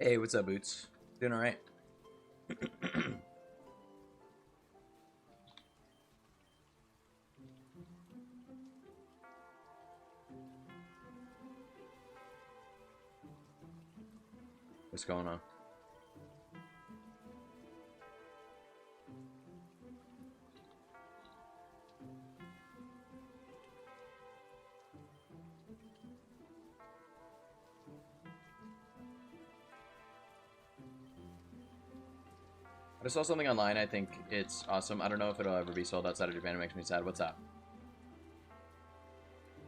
Hey, what's up, Boots? Doing all right? What's going on? I just saw something online. I think it's awesome. I don't know if it'll ever be sold outside of Japan. It makes me sad. What's up?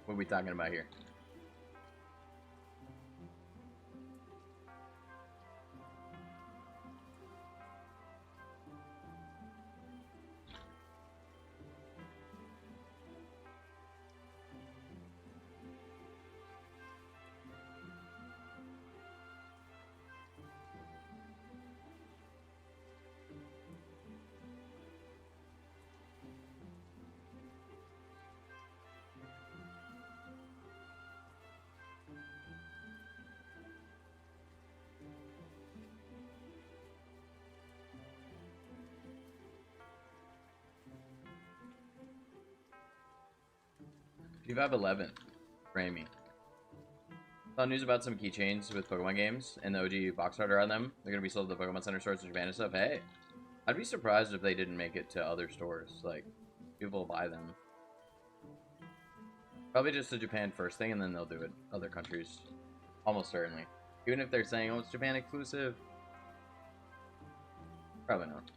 What are we talking about here? You have 11 for Amy. Saw news about some keychains with Pokemon games and the OG box art are on them. They're gonna be sold at the Pokemon Center stores in Japan and stuff. Hey, I'd be surprised if they didn't make it to other stores. Like, people will buy them. Probably just to Japan first thing, and then they'll do it other countries. Almost certainly. Even if they're saying, oh, it's Japan exclusive. Probably not.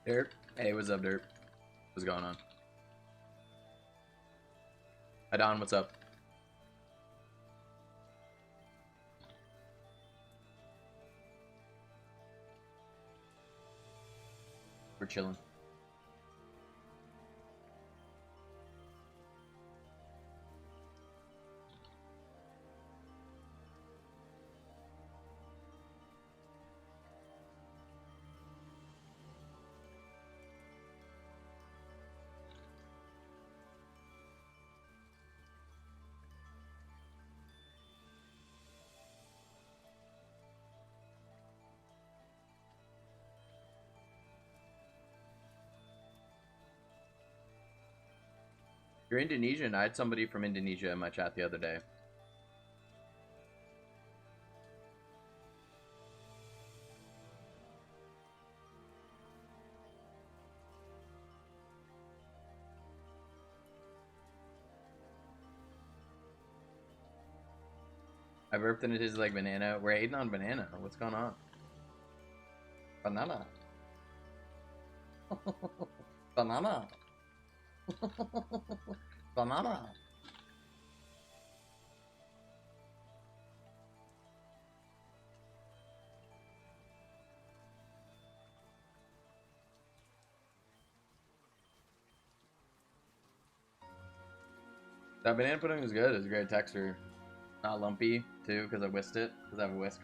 Derp. Hey, what's up, Derp? What's going on? Hi, Don. What's up? We're chilling. You're Indonesian. I had somebody from Indonesia in my chat the other day. I burped and it tastes like banana. We're eating on banana. What's going on? Banana. Banana. Banana. That banana pudding is good. It's a great texture. Not lumpy, too, because I whisked it. Because I have a whisk.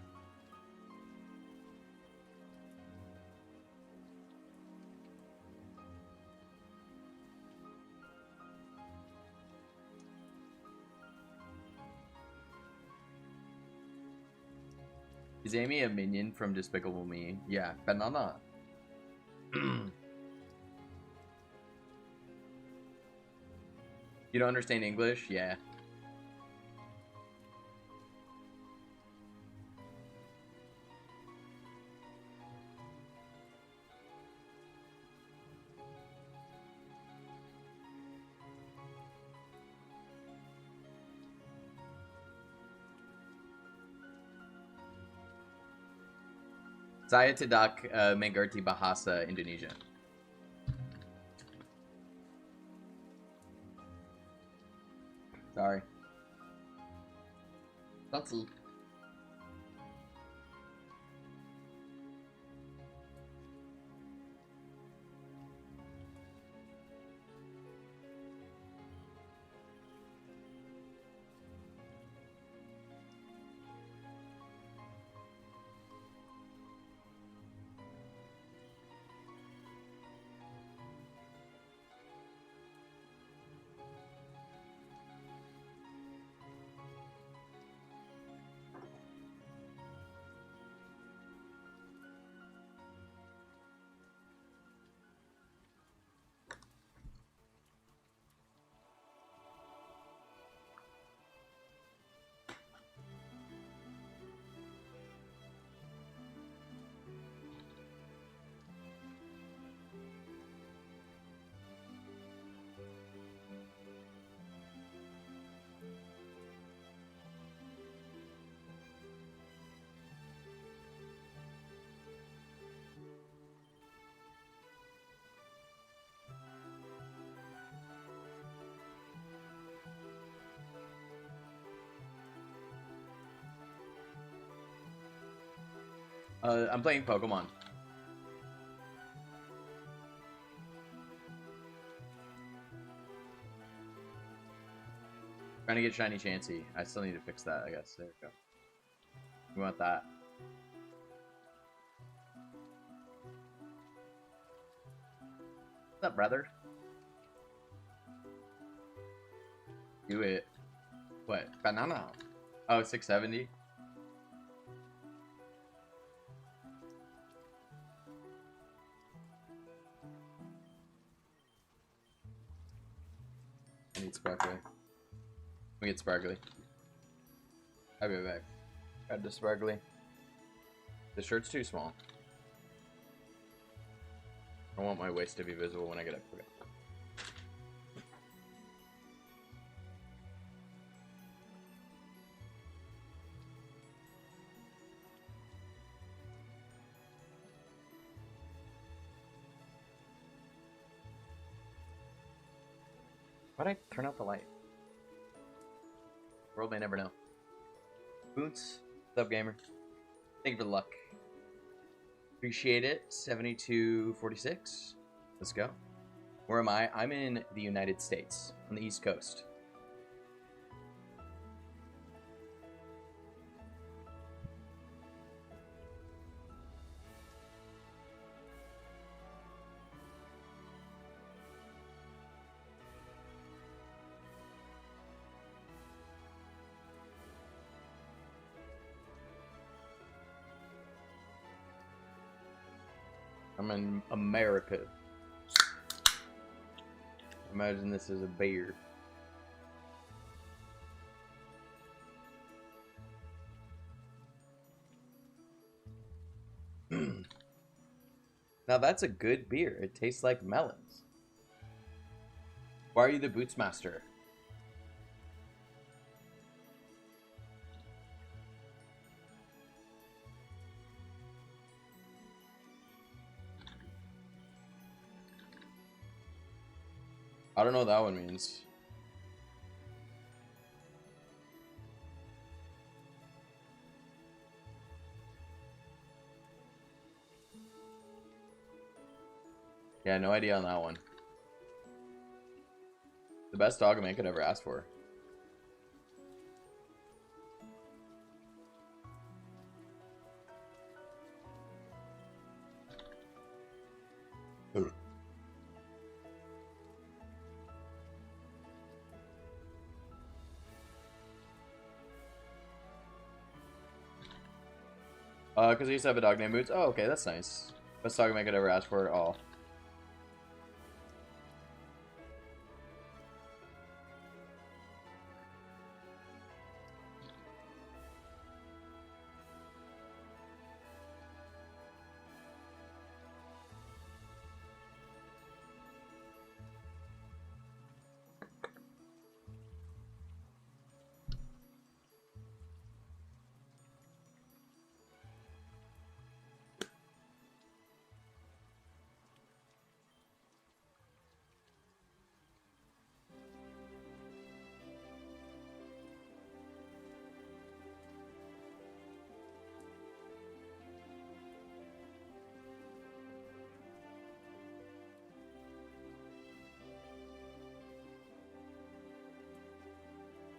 Is Amy a minion from Despicable Me? Yeah, banana. You don't understand English? Yeah. Saya Tidak mengerti bahasa Indonesia. Sorry. Fancy. I'm playing Pokemon. Trying to get shiny Chansey. I still need to fix that, I guess. There we go. We want that. What's up, brother? Do it. What? Banana. Oh, 670? I need sparkly. We get sparkly. I'll be right back. Add the sparkly. The shirt's too small. I want my waist to be visible when I get up. Okay. Why'd I turn out the light? World may never know. Boots, what's up, gamer? Thank you for the luck. Appreciate it. 7246. Let's go. Where am I? I'm in the United States, on the East Coast. I'm in America. Imagine this is a beer. Now that's a good beer. It tastes like melons. Why are you the Boots Master? I don't know what that one means. Yeah, no idea on that one. The best dog a man could ever ask for. Because I used to have a dog named Moods. Oh, okay, that's nice. Best dog I could ever ask for. Oh.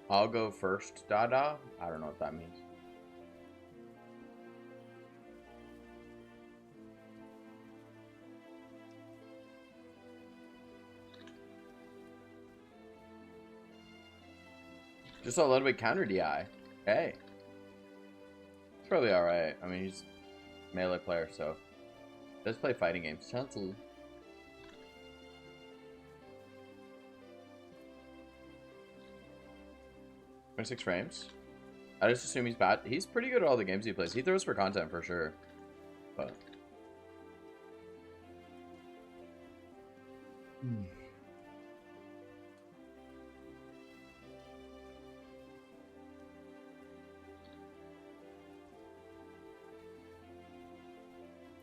I'll go first, Dada. I don't know what that means. Just a little bit counter DI. Hey. It's probably alright. I mean, he's a melee player, so. Does play fighting games. Chancey. 26 frames. I just assume he's bad. He's pretty good at all the games he plays. He throws for content for sure. But.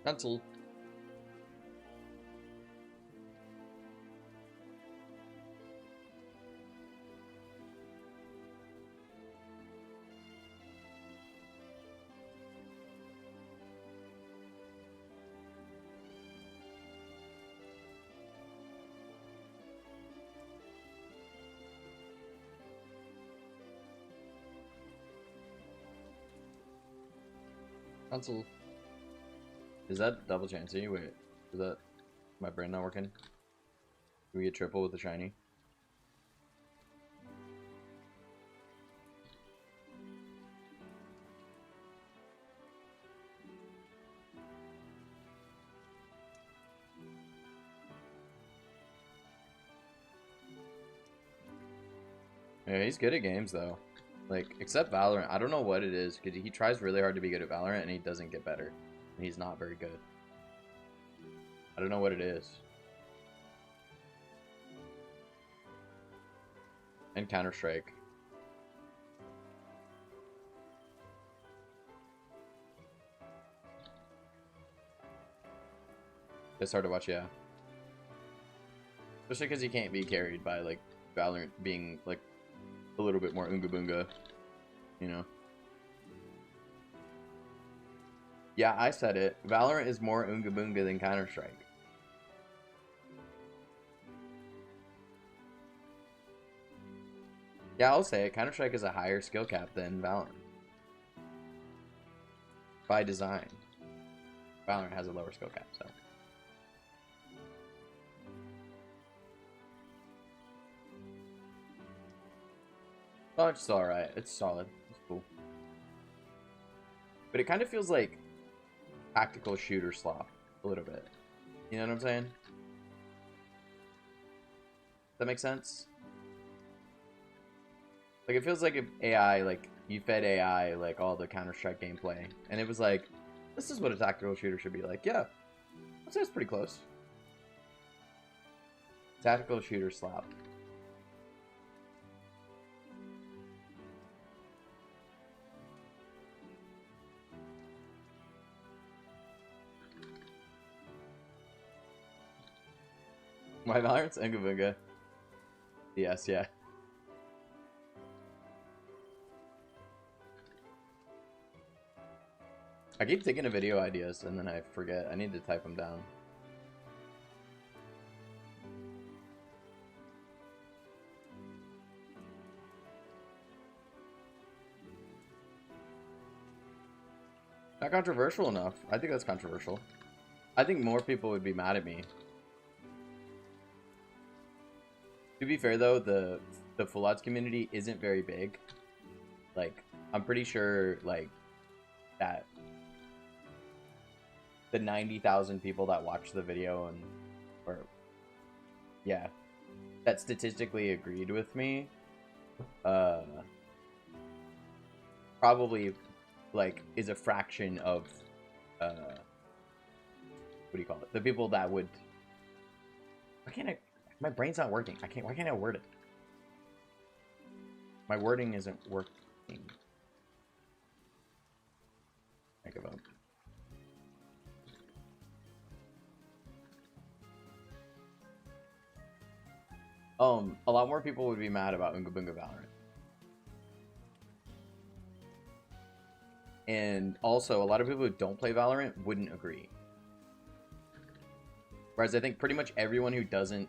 Cancel. Cancel. Is that double chancey? Wait, is that my brain not working? Do we get triple with the shiny? Yeah, he's good at games though. Like, except Valorant. I don't know what it is, because he tries really hard to be good at Valorant and he doesn't get better. And he's not very good. I don't know what it is. And Counter-Strike. It's hard to watch, yeah. Especially because he can't be carried by, like, Valorant being, like, a little bit more Oonga Boonga. You know? Yeah, I said it. Valorant is more Oonga Boonga than Counter-Strike. Yeah, I'll say it. Counter-Strike is a higher skill cap than Valorant. By design. Valorant has a lower skill cap, so. Oh, it's still alright. It's solid. It's cool. But it kind of feels like tactical shooter slop. A little bit. You know what I'm saying? Does that make sense? Like, it feels like if AI, like, you fed AI, like, all the Counter-Strike gameplay. And it was like, this is what a tactical shooter should be like. Yeah. I'd say it's pretty close. Tactical shooter slop. My Valorant's Oonga Boonga. Yes, yeah. I keep thinking of video ideas and then I forget. I need to type them down. Not controversial enough. I think that's controversial. I think more people would be mad at me. To be fair though, the full odds community isn't very big. Like, I'm pretty sure like that the 90,000 people that watched the video and, or, yeah, that statistically agreed with me, probably, like, is a fraction of, what do you call it? The people that would, why can't I, my brain's not working. Why can't I word it? My wording isn't working. I give up. A lot more people would be mad about Oonga Boonga Valorant. And also, a lot of people who don't play Valorant wouldn't agree. Whereas I think pretty much everyone who doesn't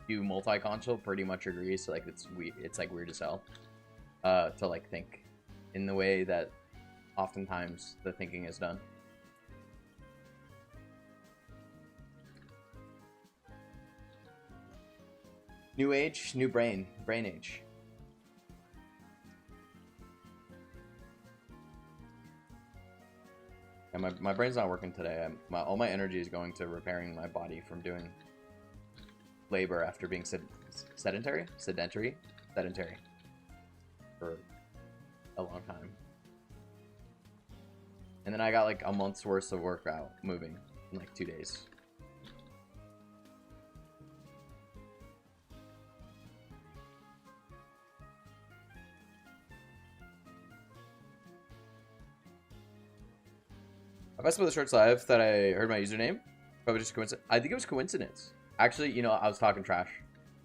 do multi-console pretty much agrees. So, like, it's like weird as hell to like think in the way that oftentimes the thinking is done. New age, new brain age. And my brain's not working today. All my energy is going to repairing my body from doing labor after being sedentary for a long time. And then I got like a month's worth of workout moving in like 2 days. I messed with the shorts live that I heard my username. Probably just coincidence. I think it was coincidence. Actually, you know, I was talking trash.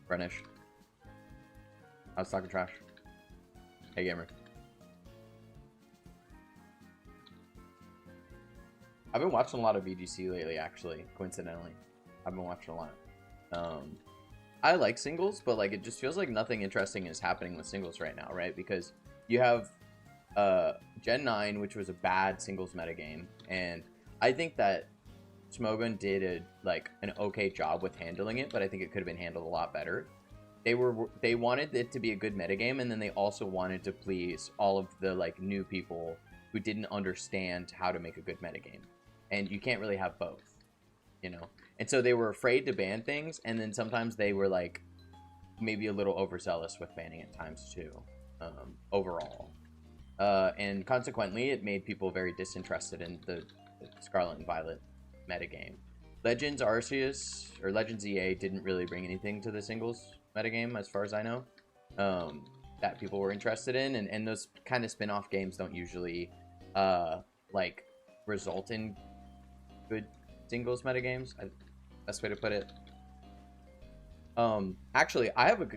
Brennish. I was talking trash. Hey, gamer. I've been watching a lot of VGC lately, actually. Coincidentally. I've been watching a lot. I like singles, but like it just feels like nothing interesting is happening with singles right now, right? Because you have Gen 9, which was a bad singles metagame, and I think that Smogon did an okay job with handling it, but I think it could have been handled a lot better. They wanted it to be a good metagame, and then they also wanted to please all of the like new people who didn't understand how to make a good metagame, and you can't really have both, you know. And so they were afraid to ban things, and then sometimes they were like maybe a little overzealous with banning at times too, overall. And consequently, it made people very disinterested in the Scarlet and Violet metagame. Legends Arceus, or Legends EA, didn't really bring anything to the singles metagame, as far as I know, that people were interested in. And those kind of spin-off games don't usually, like, result in good singles metagames. Best way to put it. Actually, I have a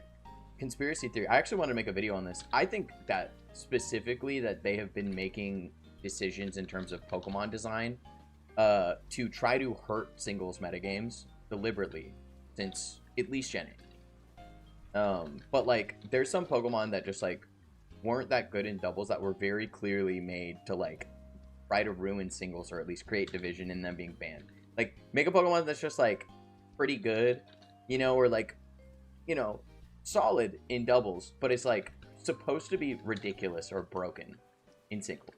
conspiracy theory. I actually want to make a video on this. I think that specifically that they have been making decisions in terms of Pokemon design to try to hurt singles metagames deliberately since at least Gen 8. But like there's some Pokemon that just like weren't that good in doubles that were very clearly made to like try to ruin singles or at least create division in them being banned. Like make a Pokemon that's just like pretty good, you know, or like, you know, solid in doubles, but it's like supposed to be ridiculous or broken in singles.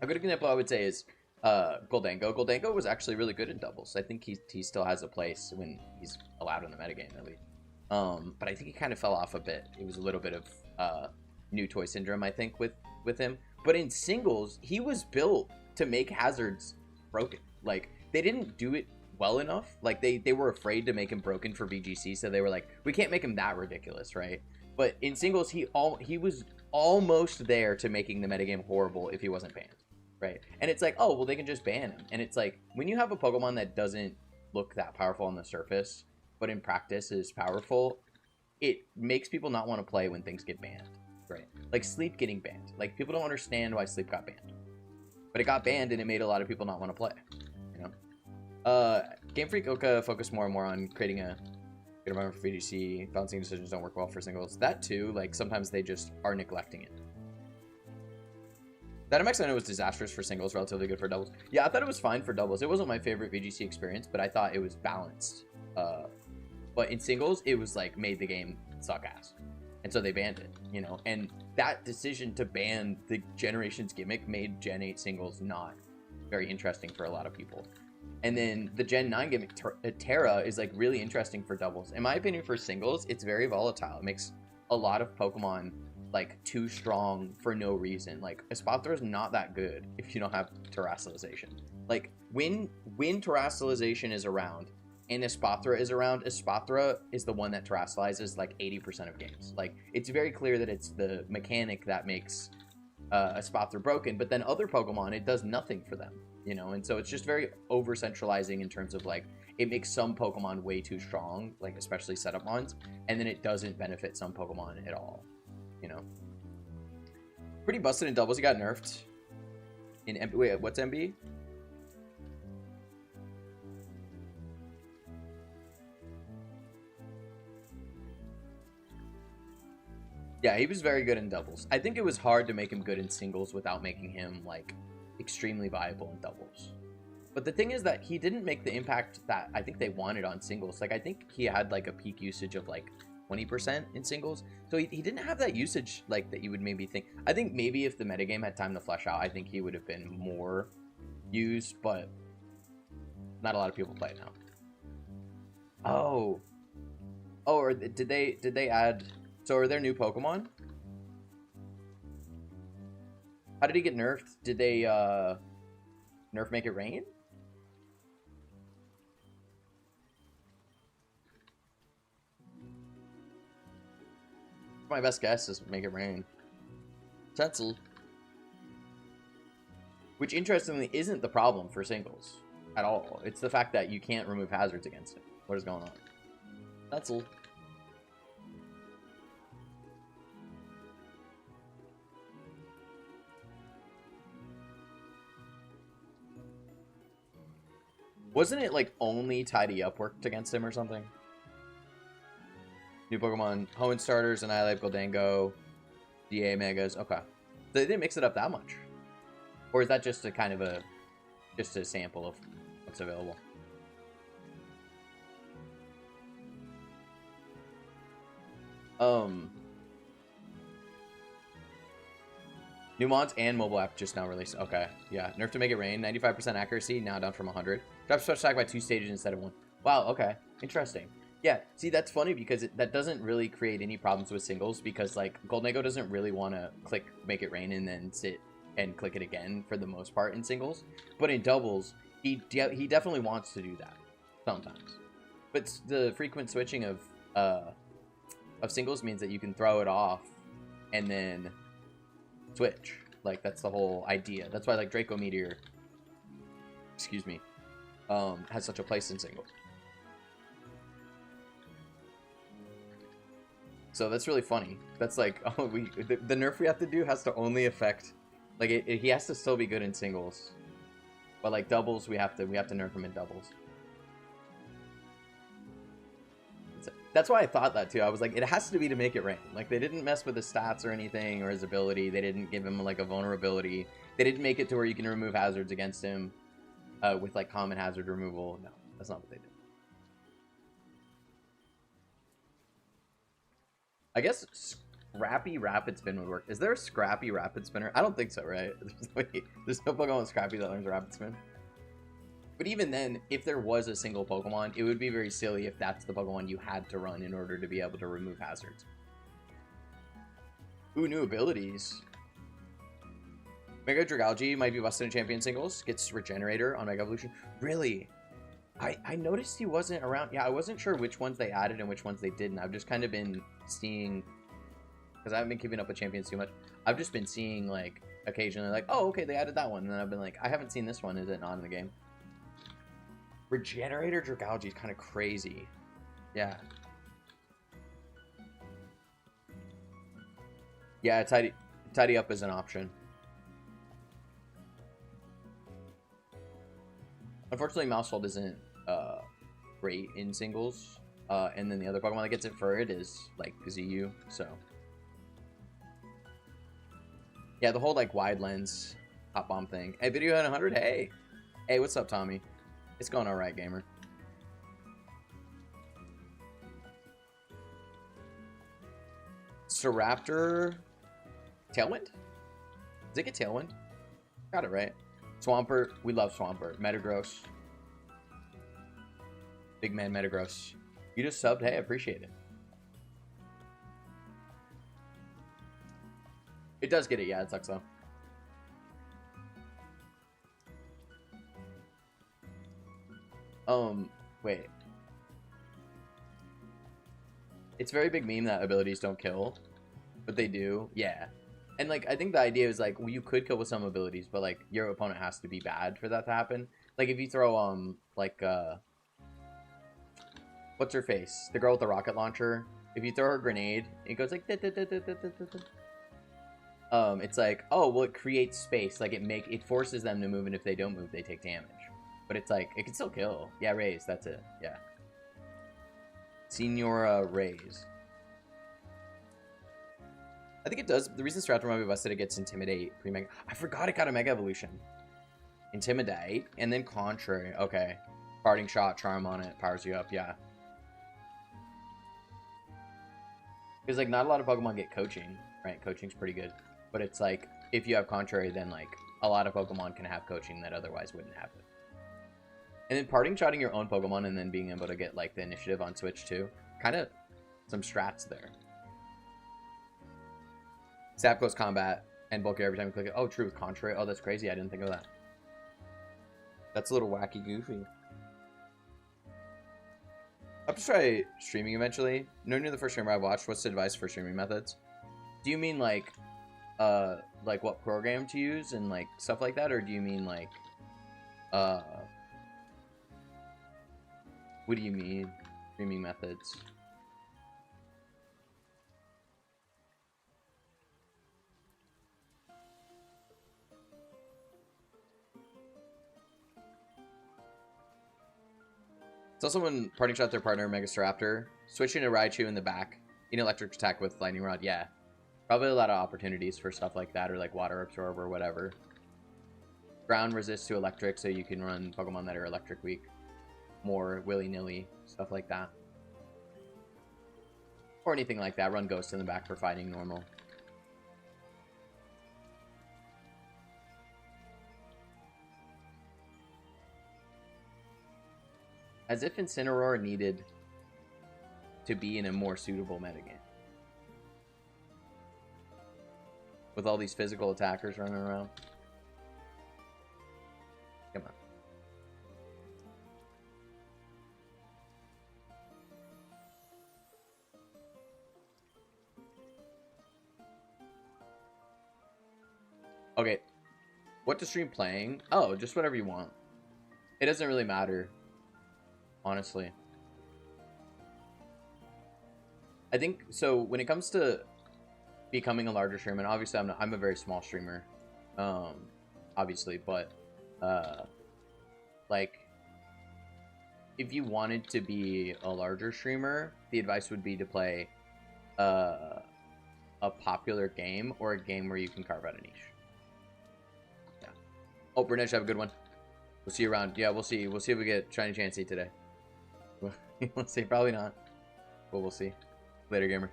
A good example I would say is Goldango. Goldango was actually really good in doubles. I think he still has a place when he's allowed in the metagame at least. But I think he kind of fell off a bit. It was a little bit of new toy syndrome, I think, with him. But in singles, he was built to make hazards broken. Like they didn't do it well enough. Like they were afraid to make him broken for VGC, so they were like, we can't make him that ridiculous, right? But in singles, he was almost there to making the metagame horrible if he wasn't banned, right? And it's like, oh, well, they can just ban him. And it's like, when you have a Pokemon that doesn't look that powerful on the surface, but in practice is powerful, it makes people not want to play when things get banned, right? Like Sleep getting banned. Like, people don't understand why Sleep got banned. But it got banned, and it made a lot of people not want to play, you know? Game Freak Oka focused more and more on creating a good environment for VGC. Balancing decisions don't work well for singles. That too, like sometimes they just are neglecting it. Dynamax I know was disastrous for singles, relatively good for doubles. Yeah, I thought it was fine for doubles. It wasn't my favorite VGC experience, but I thought it was balanced. But in singles, it was like made the game suck ass. And so they banned it, you know? And that decision to ban the Generations gimmick made Gen 8 singles not very interesting for a lot of people. And then the Gen 9 gimmick, Terra, is like really interesting for doubles. In my opinion, for singles, it's very volatile. It makes a lot of Pokemon like too strong for no reason. Like Espathra is not that good if you don't have Terastallization. Like when Terastallization is around and Espathra is around, Espathra is the one that Terastallizes like 80% of games. Like it's very clear that it's the mechanic that makes Espathra broken, but then other Pokemon, it does nothing for them, you know? And so it's just very over centralizing in terms of like, it makes some Pokemon way too strong, like especially setup ones, and then it doesn't benefit some Pokemon at all, you know? Pretty busted in doubles. He got nerfed in MB. Wait, what's MB? Yeah, he was very good in doubles. I think it was hard to make him good in singles without making him, like, extremely viable in doubles. But the thing is that he didn't make the impact that I think they wanted on singles. Like, I think he had, like, a peak usage of, like, 20% in singles. So he didn't have that usage, like, that you would maybe think. I think maybe if the metagame had time to flesh out, I think he would have been more used, but not a lot of people play it now. Oh. Oh, or did they add... So are there new Pokemon? How did he get nerfed? Did they nerf Make It Rain? My best guess is Make It Rain. Tetzel. Which interestingly isn't the problem for singles at all. It's the fact that you can't remove hazards against it. What is going on? Tetzel. Wasn't it like only Tidy Up worked against him or something? New Pokemon, Hoenn starters, Annihilate, Goldango, DA Megas. Okay. They didn't mix it up that much. Or is that just a kind of a sample of what's available? New mods and mobile app just now released. Okay, yeah. Nerf to Make It Rain. 95% accuracy, now down from 100. Drop special attack by 2 stages instead of 1. Wow, okay. Interesting. Yeah, see, that's funny because that doesn't really create any problems with singles because, like, Goldango doesn't really want to click Make It Rain and then sit and click it again for the most part in singles. But in doubles, he definitely wants to do that sometimes. But the frequent switching of singles means that you can throw it off and then switch. Like, that's the whole idea. That's why, like, Draco Meteor, excuse me, has such a place in singles. So that's really funny. That's like, oh, the nerf we have to do has to only affect, like, he has to still be good in singles, but like doubles we have to nerf him in doubles. That's why I thought that too. I was like, it has to be to Make It Rain. Like, they didn't mess with his stats or anything or his ability. They didn't give him like a vulnerability. They didn't make it to where you can remove hazards against him with like common hazard removal. No, that's not what they did. I guess Scrappy Rapid Spin would work. Is there a Scrappy Rapid Spinner? I don't think so, right? There's no Pokemon with Scrappy that learns Rapid Spin. But even then, if there was a single Pokemon, it would be very silly if that's the Pokemon you had to run in order to be able to remove hazards. Ooh, new abilities. Mega Dragalge might be busted in Champion Singles. Gets Regenerator on Mega Evolution. Really? I noticed he wasn't around. Yeah, I wasn't sure which ones they added and which ones they didn't. I've just kind of been seeing, because I haven't been keeping up with Champions too much. I've just been seeing, like, occasionally, like, oh, okay, they added that one. And then I've been like, I haven't seen this one. Is it not in the game? Regenerator Dragalge is kind of crazy. Yeah. Yeah, tidy up is an option. Unfortunately, Mousehold isn't great in singles. And then the other Pokemon that gets it for it is, like, ZU, so. Yeah, the whole, like, wide lens hot bomb thing. Hey, video at 100? Hey! Hey, what's up, Tommy? It's going alright, gamer. Staraptor... Tailwind? Does it get Tailwind? Got it right. Swampert, we love Swampert. Metagross. Big man Metagross. You just subbed, hey, appreciate it. It does get it, yeah, it sucks though. Wait. It's a very big meme that abilities don't kill, but they do, yeah. And, like, I think the idea is, like, well, you could kill with some abilities, but, like, your opponent has to be bad for that to happen. Like, if you throw, like, what's her face? The girl with the rocket launcher. If you throw her a grenade, it goes like, it's like, oh, well, it creates space. Like, it forces them to move, and if they don't move, they take damage. But it's like, it can still kill. Yeah, raise, that's it, yeah. Senora Raise. I think it does. The reason Strat might be busted, it gets Intimidate pre-Mega. I forgot it got a Mega Evolution. Intimidate, and then Contrary. Okay. Parting Shot, Charm on it, powers you up, yeah. Because, like, not a lot of Pokemon get Coaching, right? Coaching's pretty good. But it's like, if you have Contrary, then, like, a lot of Pokemon can have Coaching that otherwise wouldn't have it. And then Parting Shotting your own Pokemon and then being able to get, like, the initiative on Switch, too. Kind of some strats there. Zap Close Combat and Bulky every time you click it. Oh, true, with Contrary. Oh, that's crazy. I didn't think of that. That's a little wacky goofy. I'll have to try streaming eventually. No, you're the first streamer I've watched. What's the advice for streaming methods? Do you mean, like what program to use and, like, stuff like that? Or do you mean, like, what do you mean? Streaming methods? It's also when Parting Shot their partner, Megastaraptor, switching to Raichu in the back, in electric attack with Lightning Rod, yeah. Probably a lot of opportunities for stuff like that, or like Water Absorb or whatever. Ground resist to electric, so you can run Pokemon that are electric weak. More willy-nilly, stuff like that. Or anything like that. Run Ghost in the back for fighting normal. As if Incineroar needed to be in a more suitable metagame. With all these physical attackers running around. Come on. Okay. What to stream playing? Oh, just whatever you want. It doesn't really matter. Honestly. I think, so when it comes to becoming a larger streamer, and obviously I'm a very small streamer, obviously, but, like, if you wanted to be a larger streamer, the advice would be to play, a popular game, or a game where you can carve out a niche. Yeah. Oh, Bernesh, have a good one. We'll see you around. Yeah, we'll see. We'll see if we get Shiny Chansey today. We'll see. Probably not. But we'll see. Later, gamer.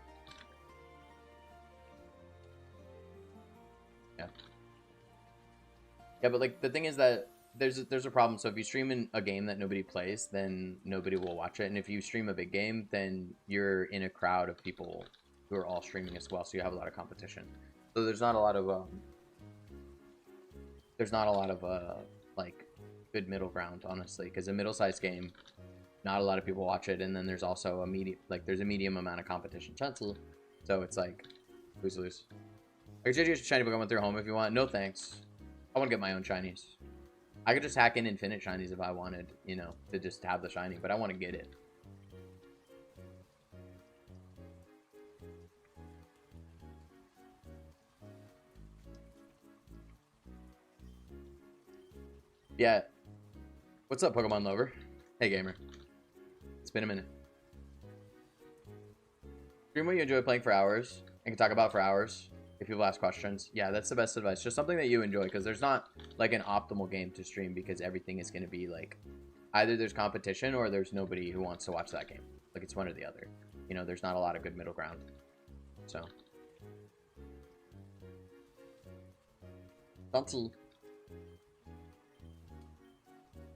Yeah. Yeah, but, like, the thing is that there's a problem. So if you stream in a game that nobody plays, then nobody will watch it. And if you stream a big game, then you're in a crowd of people who are all streaming as well. So you have a lot of competition. So there's not a lot of like, good middle ground, honestly, because a middle-sized game, not a lot of people watch it, and then there's also a medium amount of competition. Chansey. So it's like, lose. I could just shiny Pokemon through home if you want. No thanks. I want to get my own shinies. I could just hack in infinite shinies if I wanted, you know, to just have the shiny, but I want to get it. Yeah. What's up, Pokemon lover? Hey, gamer. It's been a minute. Stream what you enjoy playing for hours and can talk about for hours if people ask questions. Yeah, that's the best advice. Just something that you enjoy, because there's not, like, an optimal game to stream, because everything is going to be, like, either there's competition or there's nobody who wants to watch that game. Like, it's one or the other. You know, there's not a lot of good middle ground. So. Chansey.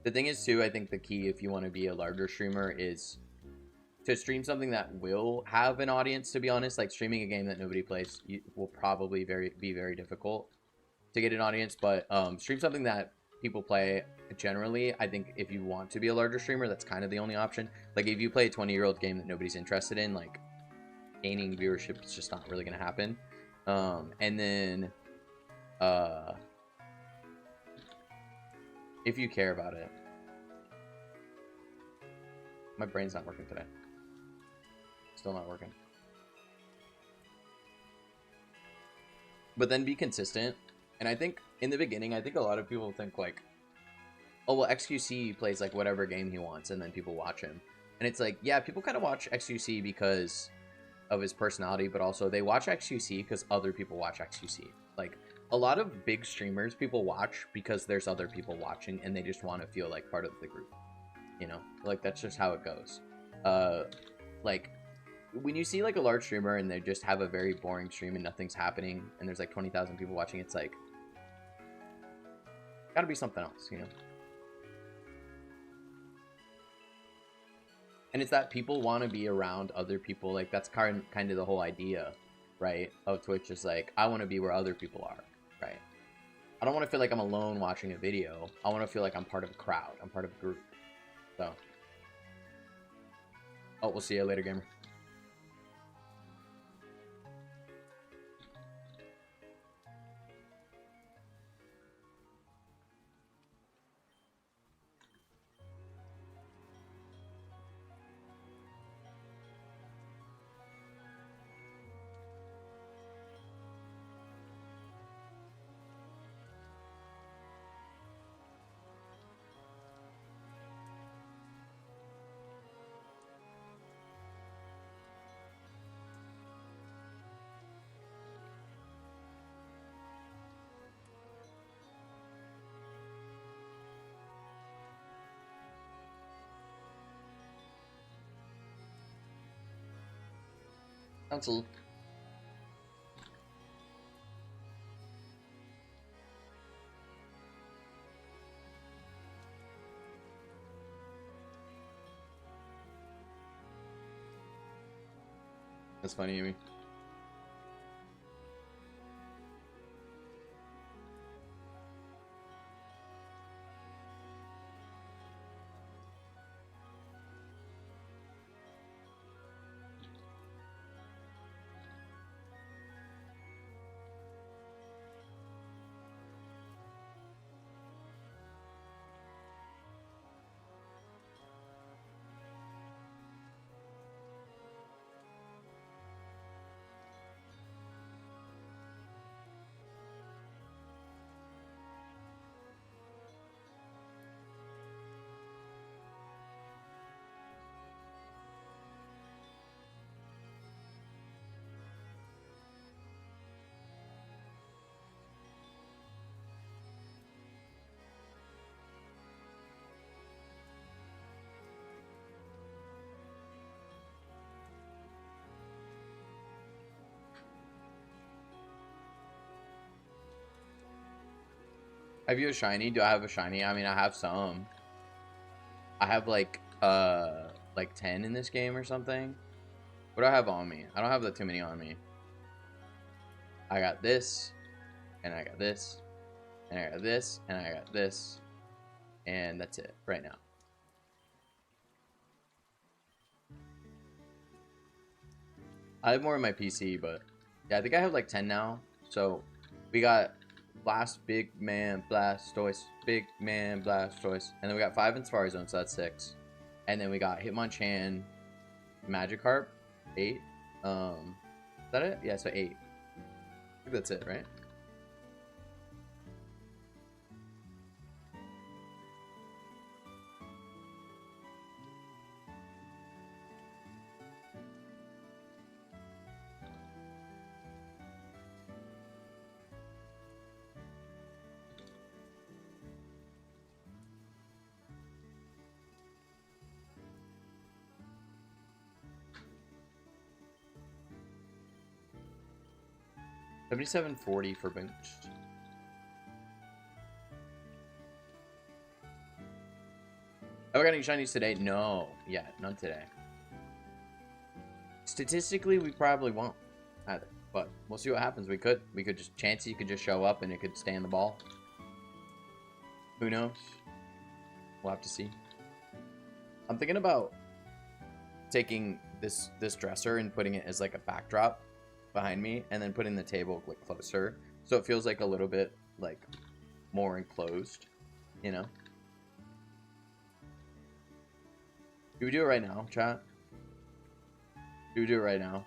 The thing is too, I think the key if you want to be a larger streamer is to stream something that will have an audience. To be honest, like streaming a game that nobody plays will probably be very difficult to get an audience. But stream something that people play generally. I think if you want to be a larger streamer, that's kind of the only option. Like if you play a 20-year-old game that nobody's interested in, like gaining viewership is just not really gonna happen. And then if you care about it. My brain's not working today. Still not working. But then be consistent. And I think in the beginning, I think a lot of people think like, oh, well, XQC plays like whatever game he wants and then people watch him. And it's like, yeah, people kind of watch XQC because of his personality, but also they watch XQC because other people watch XQC. Like a lot of big streamers people watch because there's other people watching and they just want to feel like part of the group. You know, like that's just how it goes. Like when you see like a large streamer and they just have a very boring stream and nothing's happening and there's like 20,000 people watching, it's like gotta be something else, you know. And it's that people want to be around other people. Like that's kind of the whole idea, right, of Twitch is like I want to be where other people are, right? I don't want to feel like I'm alone watching a video. I want to feel like I'm part of a crowd. I'm part of a group. So, oh, we'll see you later, gamer. Council. That's funny, Amy. Have you a shiny? Do I have a shiny? I mean, I have some. I have like 10 in this game or something. What do I have on me? I don't have that too many on me. I got this, and I got this, and I got this, and I got this, and that's it right now. I have more in my PC, but yeah, I think I have like 10 now. So we got Blast, Big Man, Blastoise, Big Man, Blastoise, and then we got 5 in Safari Zone, so that's 6. And then we got Hitmonchan, Magikarp, 8. Is that it? Yeah, so 8. I think that's it, right? $77.40 for benched. Have I got any shinies today? No. Yeah, none today. Statistically, we probably won't either. But we'll see what happens. We could just Chansey could just show up and it could stay in the ball. Who knows? We'll have to see. I'm thinking about taking this dresser and putting it as like a backdrop behind me, and then putting the table like closer, so it feels like a little bit like more enclosed, you know? Do we do it right now, chat? Do we do it right now?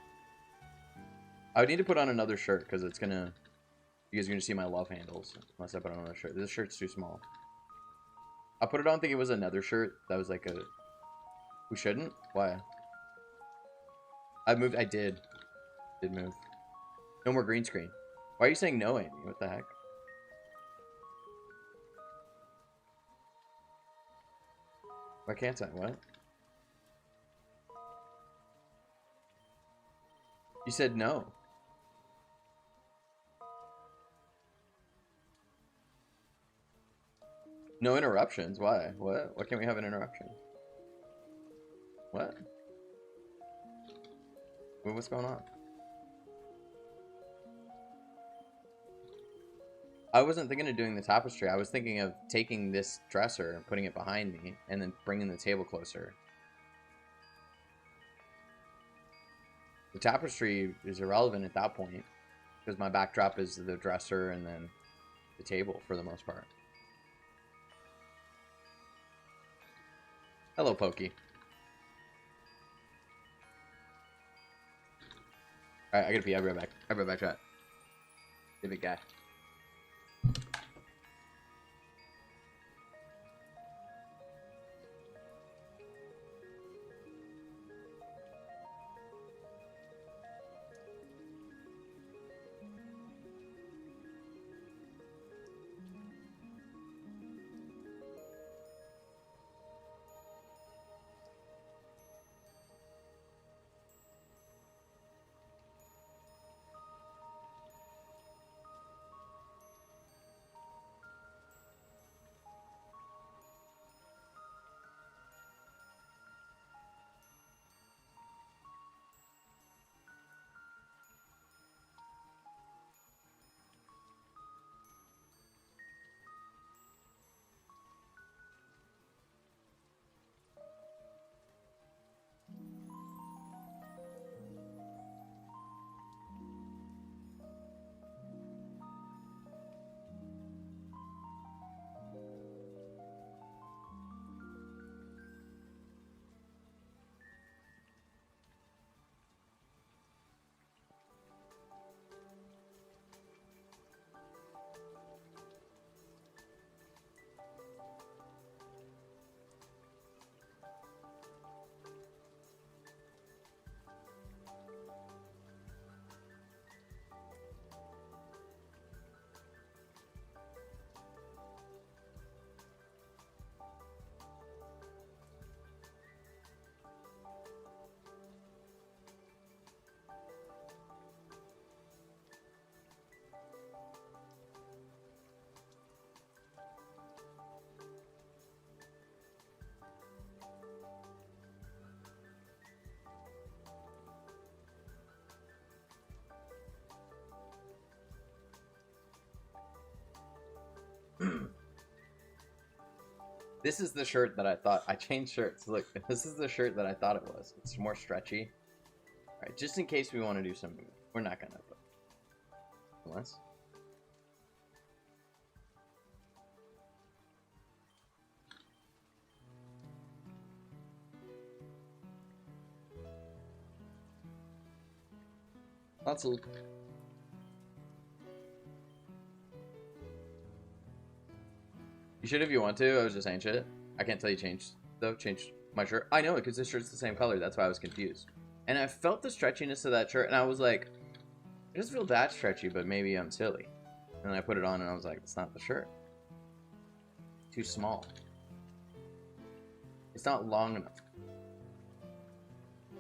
I would need to put on another shirt because it's gonna. You guys are gonna see my love handles unless I put on another shirt. This shirt's too small. I put it on thinking it was another shirt that was like a. We shouldn't? Why? I moved. I did. Did move. No more green screen. Why are you saying no, Amy? What the heck? Why can't I? What? You said no. No interruptions? Why? What? Why can't we have an interruption? What? What's going on? I wasn't thinking of doing the tapestry. I was thinking of taking this dresser and putting it behind me and then bringing the table closer. The tapestry is irrelevant at that point because my backdrop is the dresser and then the table for the most part. Hello, Pokey. Alright, I gotta pee. I'll be right back. I'll be right back, chat. The big guy. This is the shirt that I thought. I changed shirts. Look, this is the shirt that I thought it was. It's more stretchy. Alright, just in case we want to do something. We're not gonna, but unless. Lots of. You should if you want to. I was just saying shit. I can't tell you change though. Change my shirt. I know it because this shirt's the same color. That's why I was confused. And I felt the stretchiness of that shirt, and I was like, it doesn't feel that stretchy, but maybe I'm silly. And then I put it on, and I was like, it's not the shirt. Too small. It's not long enough.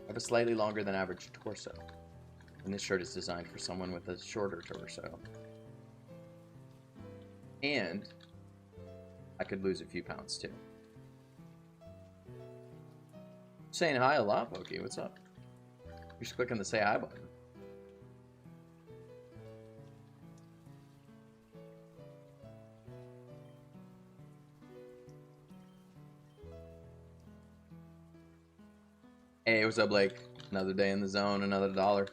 I have a slightly longer than average torso. And this shirt is designed for someone with a shorter torso. And I could lose a few pounds too. Saying hi a lot, Pokey. What's up? You're just clicking the say hi button. Hey, what's up, Blake? Another day in the zone, another $1.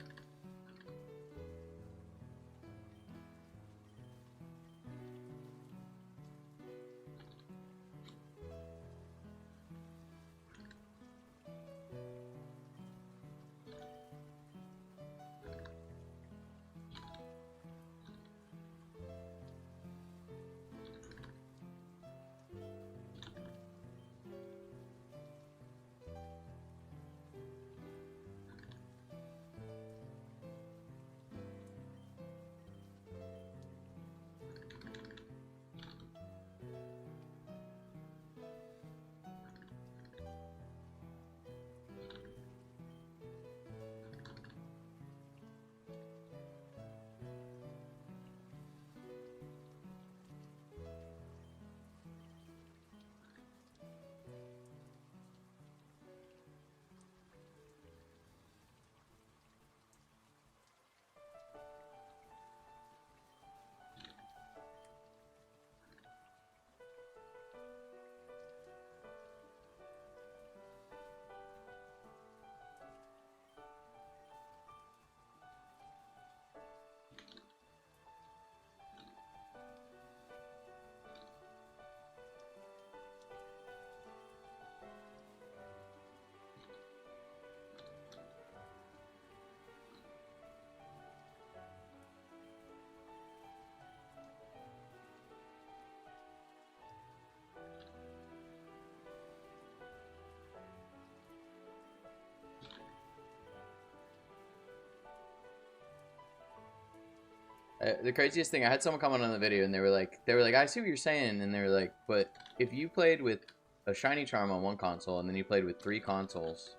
The craziest thing, I had someone comment on the video and they were like, I see what you're saying, and they were like, but if you played with a shiny charm on one console and then you played with 3 consoles,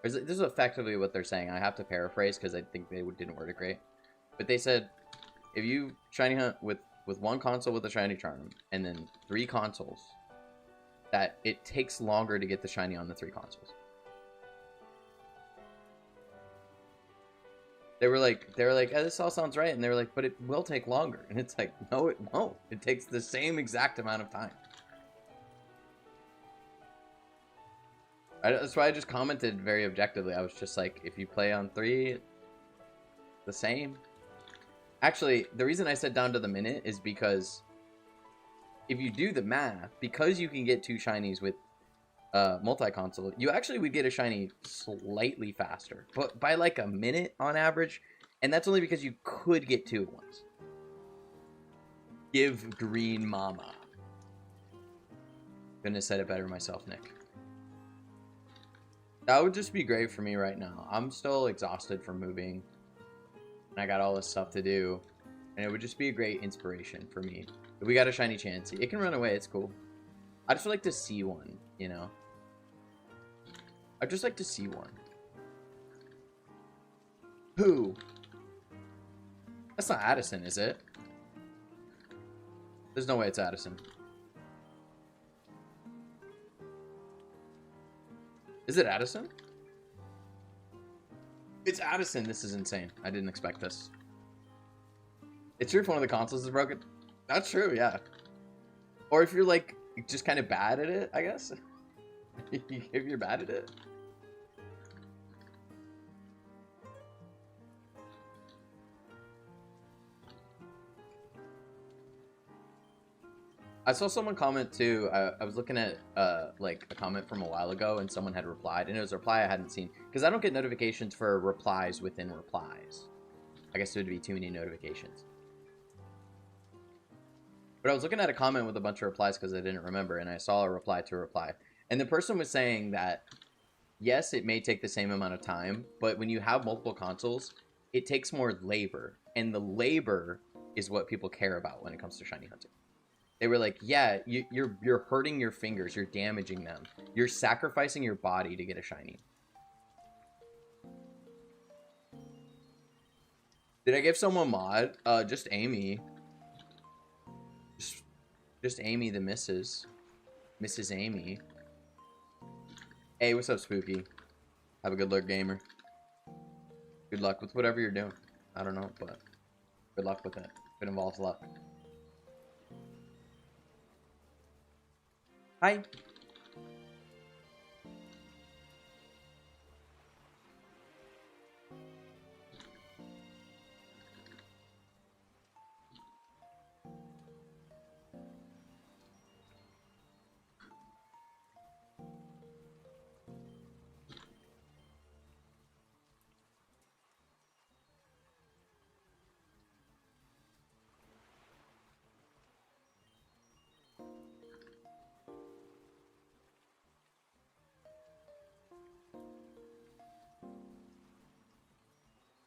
this is effectively what they're saying. I have to paraphrase because I think they didn't word it great, but they said if you shiny hunt with one console with a shiny charm and then 3 consoles, that it takes longer to get the shiny on the 3 consoles. They were like, oh, this all sounds right, and they were like, but it will take longer, and it's like, no, it won't. It takes the same exact amount of time. That's why I just commented very objectively. I was just like, if you play on 3, the same. Actually, the reason I said down to the minute is because if you do the math, because you can get 2 shinies with multi-console, you actually would get a shiny slightly faster, but by like a minute on average, and that's only because you could get 2 at once. Give green mama. Couldn't have said it better myself, Nick. That would just be great for me right now. I'm still exhausted from moving, and I got all this stuff to do, and it would just be a great inspiration for me. If we got a shiny Chansey, it can run away, it's cool. I just would like to see one, you know? I'd just like to see one. Who? That's not Addison, is it? There's no way it's Addison. Is it Addison? It's Addison. This is insane. I didn't expect this. It's true if one of the consoles is broken. That's true, yeah. Or if you're like just kind of bad at it, I guess. If you're bad at it. I saw someone comment too. I was looking at like a comment from a while ago, and someone had replied, and it was a reply I hadn't seen because I don't get notifications for replies within replies. I guess there would be too many notifications. But I was looking at a comment with a bunch of replies because I didn't remember, and I saw a reply to a reply, and the person was saying that yes, it may take the same amount of time, but when you have multiple consoles, it takes more labor, and the labor is what people care about when it comes to shiny hunting. They were like, yeah, you're hurting your fingers. You're damaging them. You're sacrificing your body to get a shiny. Did I give someone mod? Just Amy. Just Amy the Mrs. Amy. Hey, what's up, Spooky? Have a good luck, gamer. Good luck with whatever you're doing. I don't know, but good luck with it. It involves luck. Hi.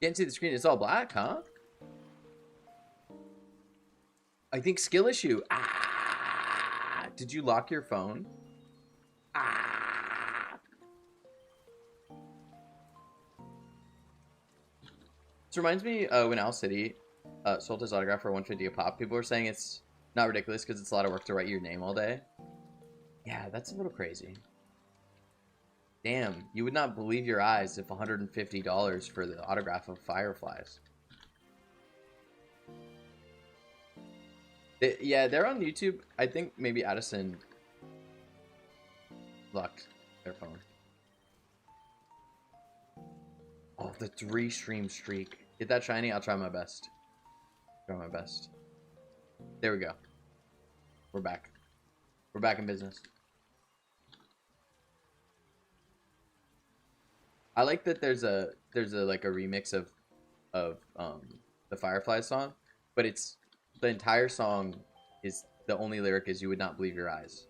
Can't see the screen. It's all black, huh? I think skill issue. Ah! Did you lock your phone? Ah! This reminds me when Owl City sold his autograph for 150 a pop. People were saying it's not ridiculous because it's a lot of work to write your name all day. Yeah, that's a little crazy. Damn, you would not believe your eyes if $150 for the autograph of Fireflies. Yeah, they're on YouTube. I think maybe Addison locked their phone. Oh, the 3-stream streak. Get that shiny? I'll try my best. Try my best. There we go. We're back. We're back in business. I like that there's a like a remix of the Firefly song, but it's the entire song is the only lyric is you would not believe your eyes.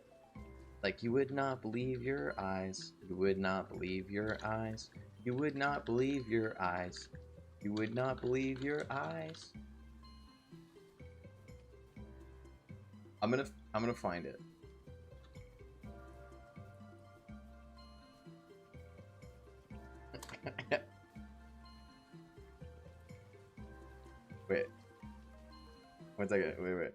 Like you would not believe your eyes. You would not believe your eyes. You would not believe your eyes. You would not believe your eyes. I'm gonna find it. Wait. 1 second. Wait.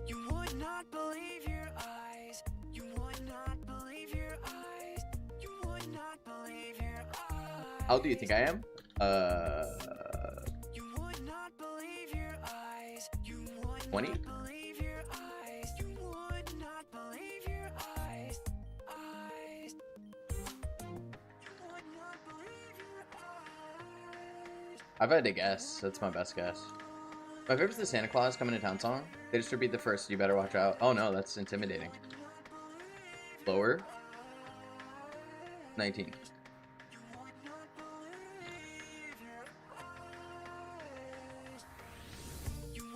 You would not believe your eyes. You would not believe your eyes. You would not believe your eyes. How old do you think I am? You would not believe your eyes. You would 20? not believe your eyes. You would not believe your eyes. Eyes. You would not believe your eyes. I've had to guess. That's my best guess. My favorite's the Santa Claus Coming to Town song. They distribute the first. You better watch out. Oh no, that's intimidating. Lower. 19.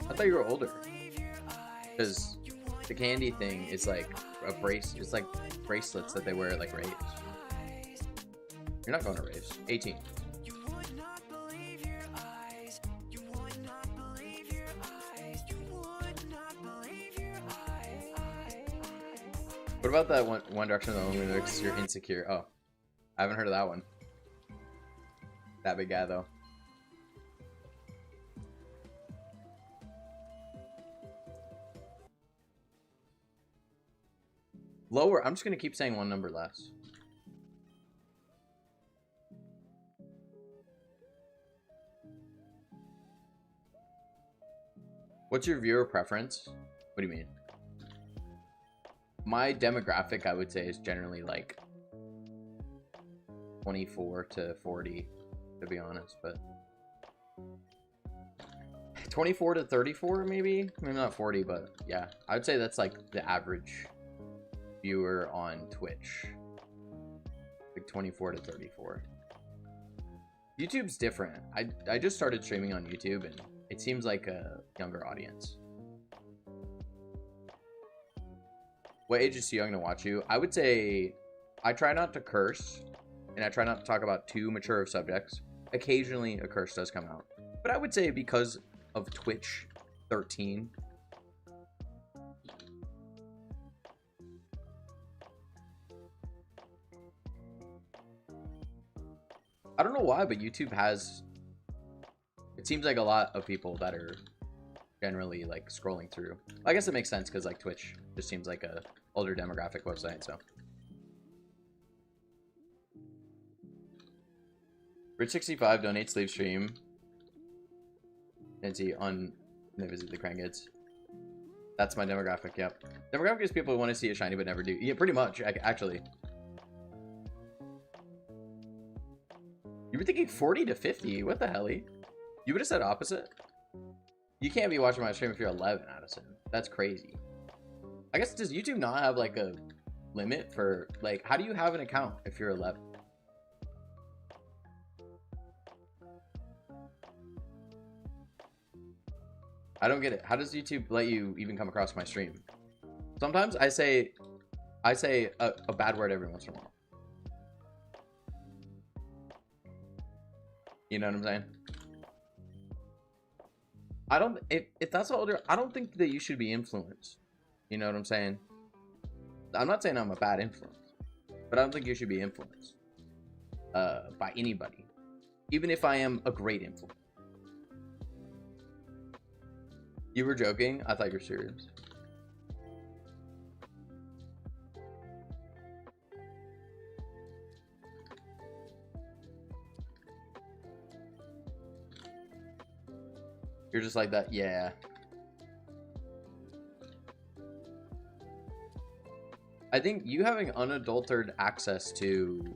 I thought you were older. Because the candy thing is like a brace. It's like bracelets that they wear at like raves. You're not going to raves. 18. What about that one Direction of the Only Lyrics? You're insecure. Oh, I haven't heard of that one. That big guy though. Lower. I'm just gonna keep saying one number less. What's your viewer preference? What do you mean? My demographic, I would say, is generally like 24 to 40, to be honest, but 24 to 34, maybe not 40, but yeah, I would say that's like the average viewer on Twitch, like 24 to 34. YouTube's different. I just started streaming on YouTube, and it seems like a younger audience. What age is too young to watch you? I would say I try not to curse, and I try not to talk about too mature of subjects. Occasionally a curse does come out, but I would say because of Twitch 13. I don't know why, but YouTube has, it seems like a lot of people that are generally like scrolling through. I guess it makes sense because like Twitch just seems like a older demographic website, so. Rich65 donates live stream. And see on visit the Crankids. That's my demographic, yep. Demographic is people who want to see it shiny but never do. Yeah, pretty much, actually. You were thinking 40 to 50? What the hell? You would have said opposite? You can't be watching my stream if you're 11, Addison. That's crazy. I guess, does YouTube not have, like, a limit for, like, how do you have an account if you're 11? I don't get it. How does YouTube let you even come across my stream? Sometimes I say a bad word every once in a while. You know what I'm saying? I don't, if that's older, I don't think that you should be influenced. You know what I'm saying? I'm not saying I'm a bad influence, but I don't think you should be influenced by anybody, even if I am a great influence. You were joking? I thought you were serious. You're just like that? Yeah. I think you having unadulterated access to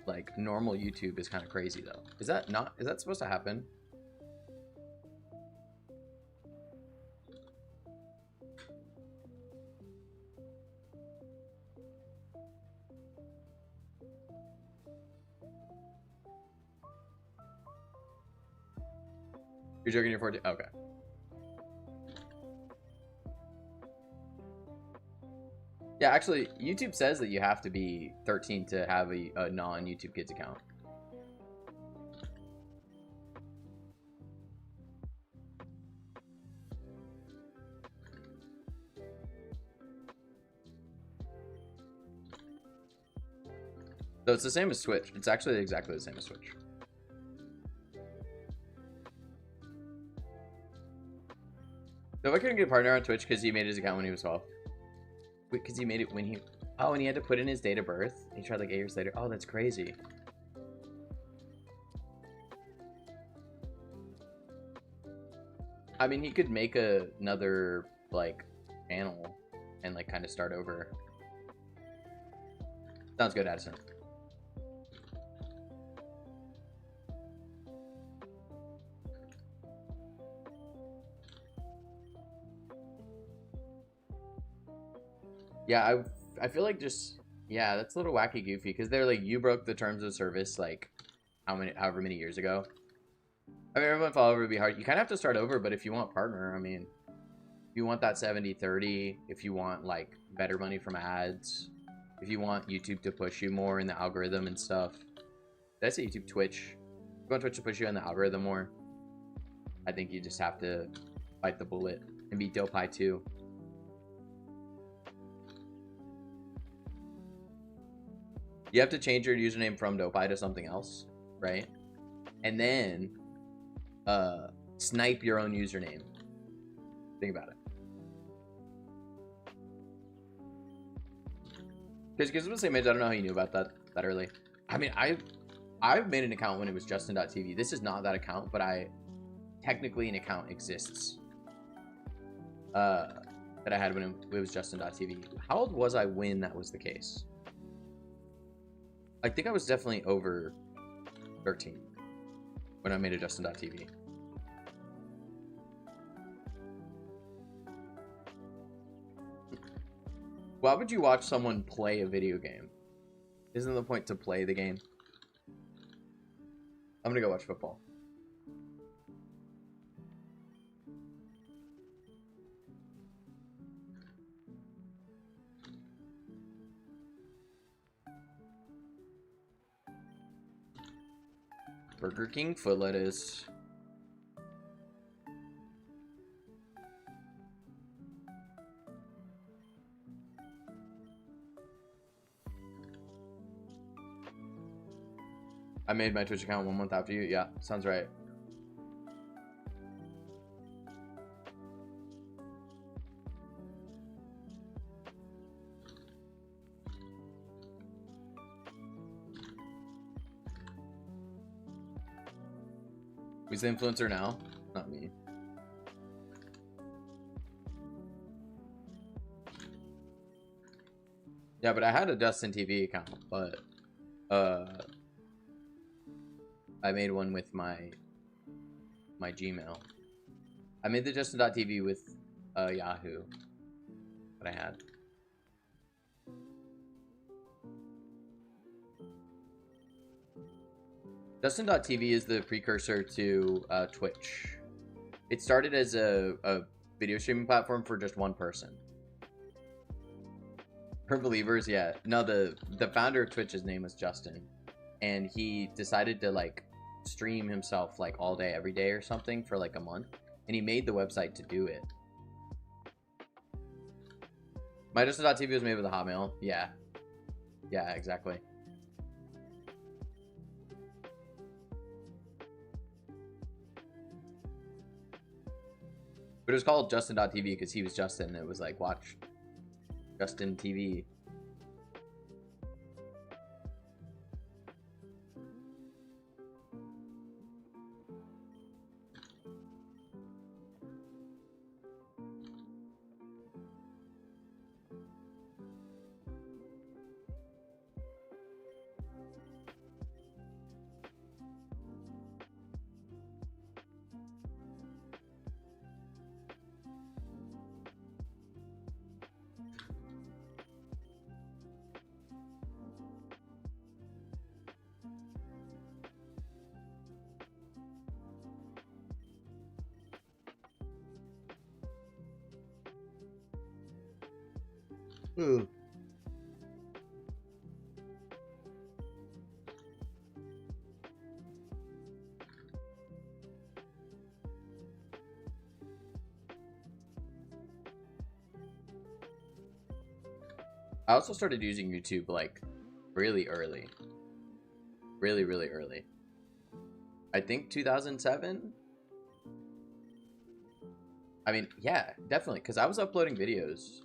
like normal YouTube is kind of crazy though. Is that supposed to happen? You're joking, you're 14? Okay. Yeah, actually, YouTube says that you have to be 13 to have a non-YouTube Kids account. So it's the same as Twitch. It's actually exactly the same as Twitch. So if I couldn't get a partner on Twitch because he made his account when he was 12. Because he made it when he... Oh, and he had to put in his date of birth. He tried like 8 years later. Oh, that's crazy. I mean, he could make another, like, channel and, like, kind of start over. Sounds good, Addison. Yeah, I feel like just, yeah, that's a little wacky goofy because they're like, you broke the terms of service like however many years ago. I mean, everyone fall over would be hard. You kind of have to start over, but if you want partner, I mean, if you want that 70-30, if you want like better money from ads, if you want YouTube to push you more in the algorithm and stuff. Did I say YouTube? Twitch. If you want Twitch to push you in the algorithm more, I think you just have to bite the bullet and be dope high too. You have to change your username from Dopeye to something else, right? And then snipe your own username. Think about it. Because the same age, I don't know how you knew about that early. I mean, I've made an account when it was Justin.tv. This is not that account, but technically an account exists that I had when it was Justin.tv. How old was I when that was the case? I think I was definitely over 13 when I made a Justin.tv. Why would you watch someone play a video game? Isn't the point to play the game? I'm gonna go watch football. Burger King foot lettuce. I made my Twitch account 1 month after you. Yeah, sounds right. Who's the influencer now? Not me. Yeah, but I had a Dustin TV account, but I made one with my Gmail. I made the Justin.tv with Yahoo that I had. Justin.tv is the precursor to Twitch. It started as a video streaming platform for just one person. For believers, yeah. No, the founder of Twitch's name was Justin, and he decided to like stream himself like all day, every day or something for like a month, and he made the website to do it. My Justin.tv was made with a Hotmail. Yeah. Yeah, exactly. But it was called Justin.tv because he was Justin. It was like, watch Justin TV. Ooh. I also started using YouTube like really early. Really, really early. I think 2007. I mean, yeah, definitely, because I was uploading videos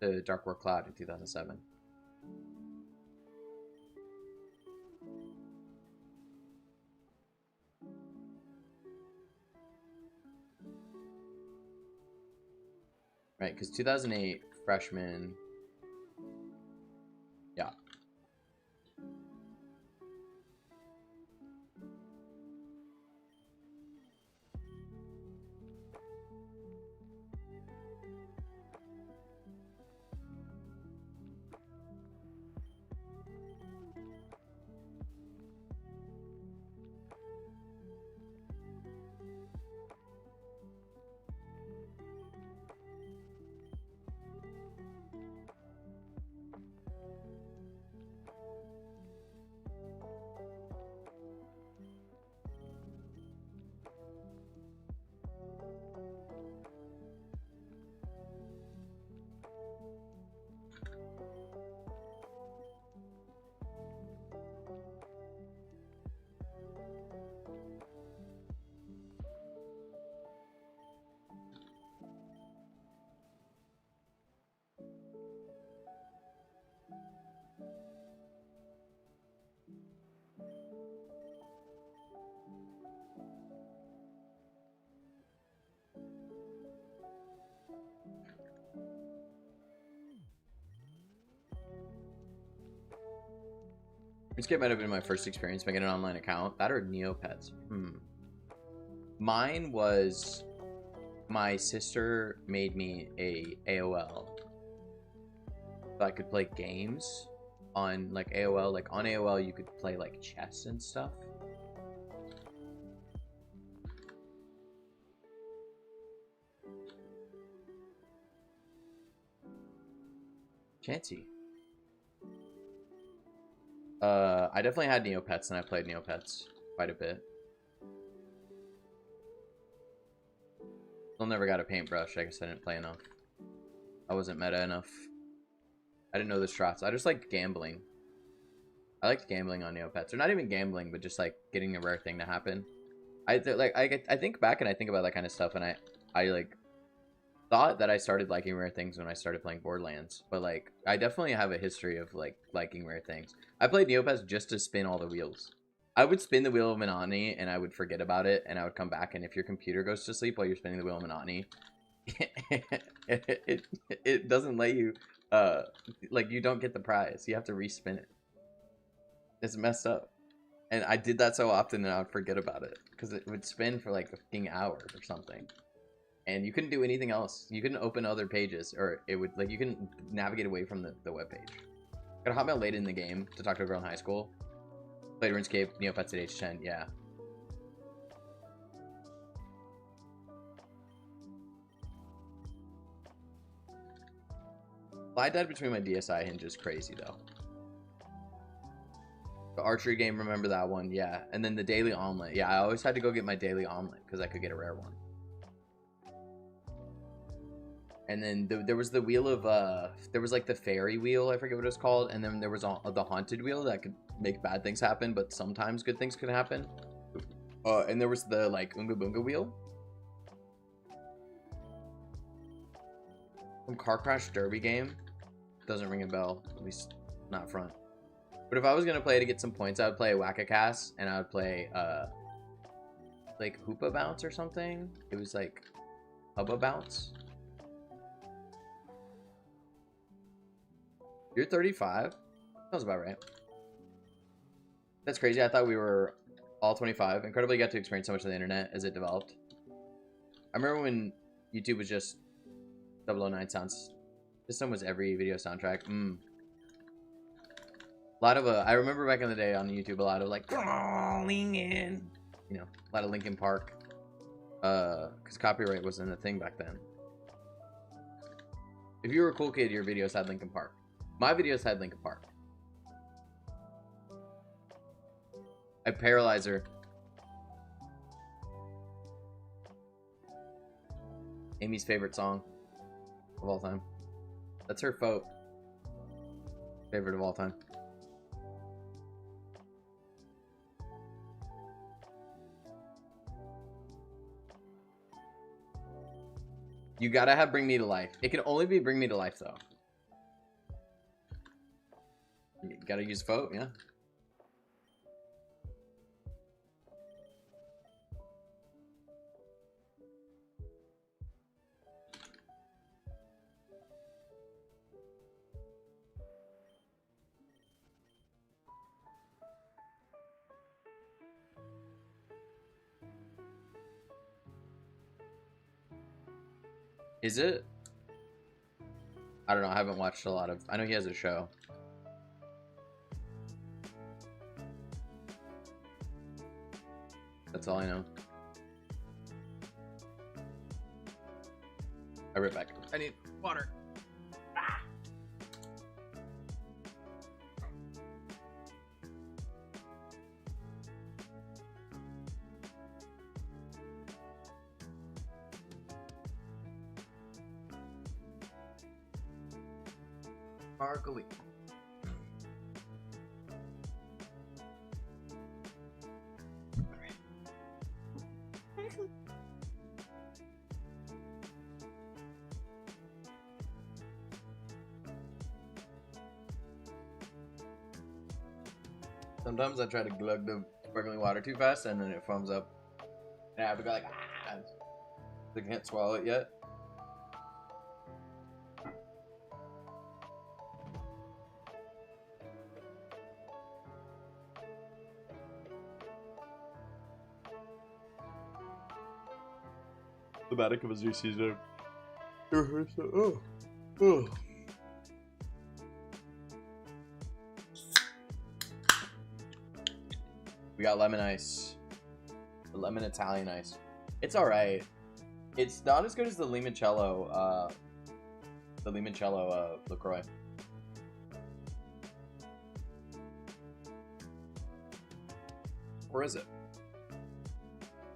to Dark War Cloud in 2007. Right, because 2008, freshman. Yeah. RuneScape might have been my first experience making an online account. That or Neopets. Mine was my sister made me a AOL so I could play games on like AOL. Like on AOL you could play like chess and stuff. Chansey. I definitely had Neopets, and I played Neopets quite a bit. Still never got a paintbrush. I guess I didn't play enough. I wasn't meta enough. I didn't know the strats. I just liked gambling. I liked gambling on Neopets. Or not even gambling, but just like getting a rare thing to happen. I think back and I think about that kind of stuff, and I like thought that I started liking rare things when I started playing Borderlands, but like I definitely have a history of like liking rare things. I played Neopets just to spin all the wheels. I would spin the wheel of monotony and I would forget about it, and I would come back, and if your computer goes to sleep while you're spinning the wheel of monotony, it doesn't let you, like, you don't get the prize. You have to respin it. It's messed up. And I did that so often that I would forget about it, because it would spin for like a fucking hour or something. And you couldn't do anything else. You couldn't open other pages, or it would, like, you couldn't navigate away from the web page. Got a hotmail late in the game to talk to a girl in high school. Played RuneScape, Neopets at age 10, yeah. Slide died between my DSI hinges, crazy though. The archery game, remember that one? Yeah. And then the daily omelet. Yeah, I always had to go get my daily omelet because I could get a rare one. And then there was the wheel of, there was like the fairy wheel, I forget what it was called. And then there was the haunted wheel that could make bad things happen, but sometimes good things could happen. And there was the like Oonga Boonga wheel. Some car crash derby game. Doesn't ring a bell, at least not front. But if I was gonna play to get some points, I would play Whack-A-Cass, and I would play like Hoopa Bounce or something. It was like Hubba Bounce. You're 35? Sounds about right. That's crazy. I thought we were all 25. Incredibly got to experience so much of the internet as it developed. I remember when YouTube was just 009 sounds. System was every video soundtrack. A lot of I remember back in the day on YouTube, a lot of like crawling in, you know, a lot of Linkin Park, because copyright wasn't a thing back then. If you were a cool kid, your videos had Linkin Park. My videos had Linkin Park. A Paralyzer. Amy's favorite song of all time. That's her favorite of all time. You gotta have Bring Me to Life. It can only be Bring Me to Life, though. You gotta use vote, yeah. Is it? I don't know. I haven't watched a lot of... I know he has a show. That's all I know. I'll be right back. I need water. Ah. Sparkly. Sometimes I try to glug the sparkling water too fast and then it foams up. And I have to go like, ah! I can't swallow it yet. The Matic of a zoo season. Oh. We got lemon ice. The lemon Italian ice. It's alright. It's not as good as the limoncello, LaCroix. Or is it?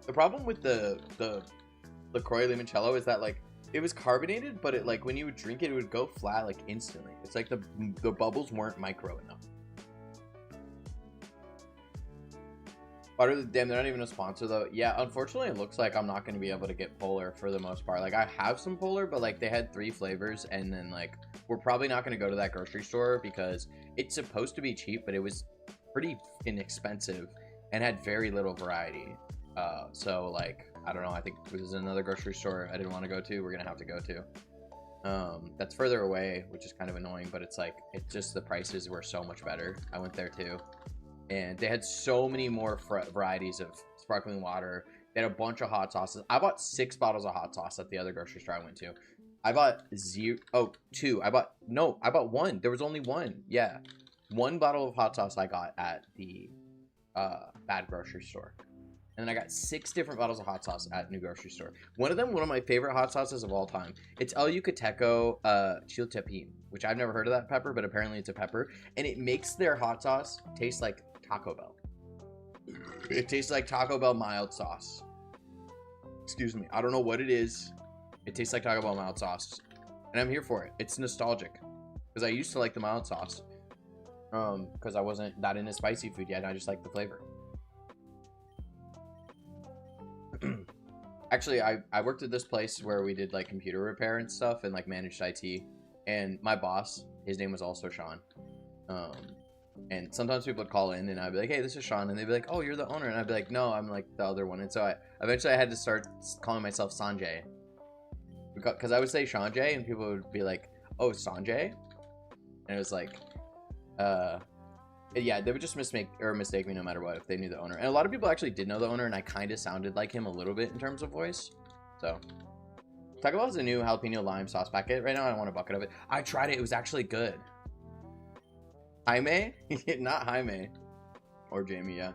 The problem with the LaCroix limoncello is that, like, it was carbonated, but it, like, when you would drink it, it would go flat, like, instantly. It's like the bubbles weren't micro enough. Damn, they're not even a sponsor, though. Yeah, unfortunately, it looks like I'm not going to be able to get Polar for the most part. Like, I have some Polar, but, like, they had 3 flavors, and then, like, we're probably not going to go to that grocery store because it's supposed to be cheap, but it was pretty inexpensive. and had very little variety. So like, I don't know, I think there's another grocery store I didn't want to go to. We're gonna have to go to. That's further away, which is kind of annoying, but it's like, it's just the prices were so much better. I went there too, and they had so many more varieties of sparkling water. They had a bunch of hot sauces. I bought 6 bottles of hot sauce at the other grocery store I went to. I bought 2. I bought 1. There was only 1. Yeah. 1 bottle of hot sauce I got at the bad grocery store. And then I got 6 different bottles of hot sauce at new grocery store. One of them, one of my favorite hot sauces of all time. It's El Yucateco Chiltepin, which I've never heard of that pepper, but apparently it's a pepper. And it makes their hot sauce taste like Taco Bell. It tastes like Taco Bell mild sauce. Excuse me. I don't know what it is. It tastes like Taco Bell mild sauce. And I'm here for it. It's nostalgic. Because I used to like the mild sauce. Because I wasn't that into spicy food yet. And I just like the flavor. Actually, I worked at this place where we did like computer repair and stuff. And like managed IT. And my boss, his name was also Sean. And sometimes people would call in and I'd be like, hey, this is Sean. And they'd be like, oh, you're the owner. And I'd be like, no, I'm like the other one. And so eventually I had to start calling myself Sanjay. Because I would say Sanjay and people would be like, oh, Sanjay? And it was like, yeah, they would just mistake me no matter what if they knew the owner. And a lot of people actually did know the owner and I kind of sounded like him a little bit in terms of voice. So, Taco Bell has a new jalapeno lime sauce packet. Right now I want a bucket of it. I tried it. It was actually good. Jaime? Not Jaime. Or Jamie, yeah.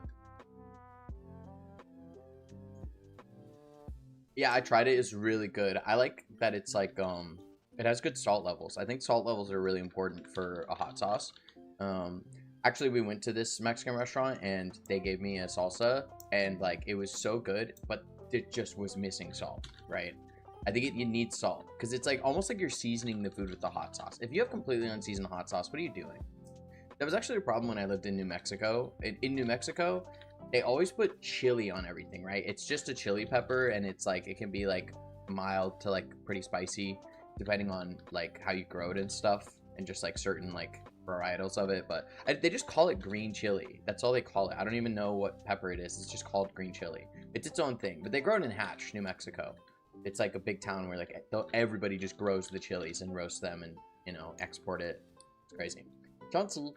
Yeah, I tried it. It's really good. I like that it's like, it has good salt levels. I think salt levels are really important for a hot sauce. Actually, we went to this Mexican restaurant and they gave me a salsa and like, it was so good, but it just was missing salt, right? I think you need salt because it's like almost like you're seasoning the food with the hot sauce. If you have completely unseasoned hot sauce, what are you doing? That was actually a problem when I lived in New Mexico. In New Mexico, they always put chili on everything, right? It's just a chili pepper, and it's like, it can be like mild to like pretty spicy, depending on like how you grow it and stuff, and just like certain like varietals of it. But they just call it green chili. That's all they call it. I don't even know what pepper it is. It's just called green chili. It's its own thing. But they grow it in Hatch, New Mexico. It's like a big town where like everybody just grows the chilies and roasts them and, you know, export it. It's crazy. Chansey.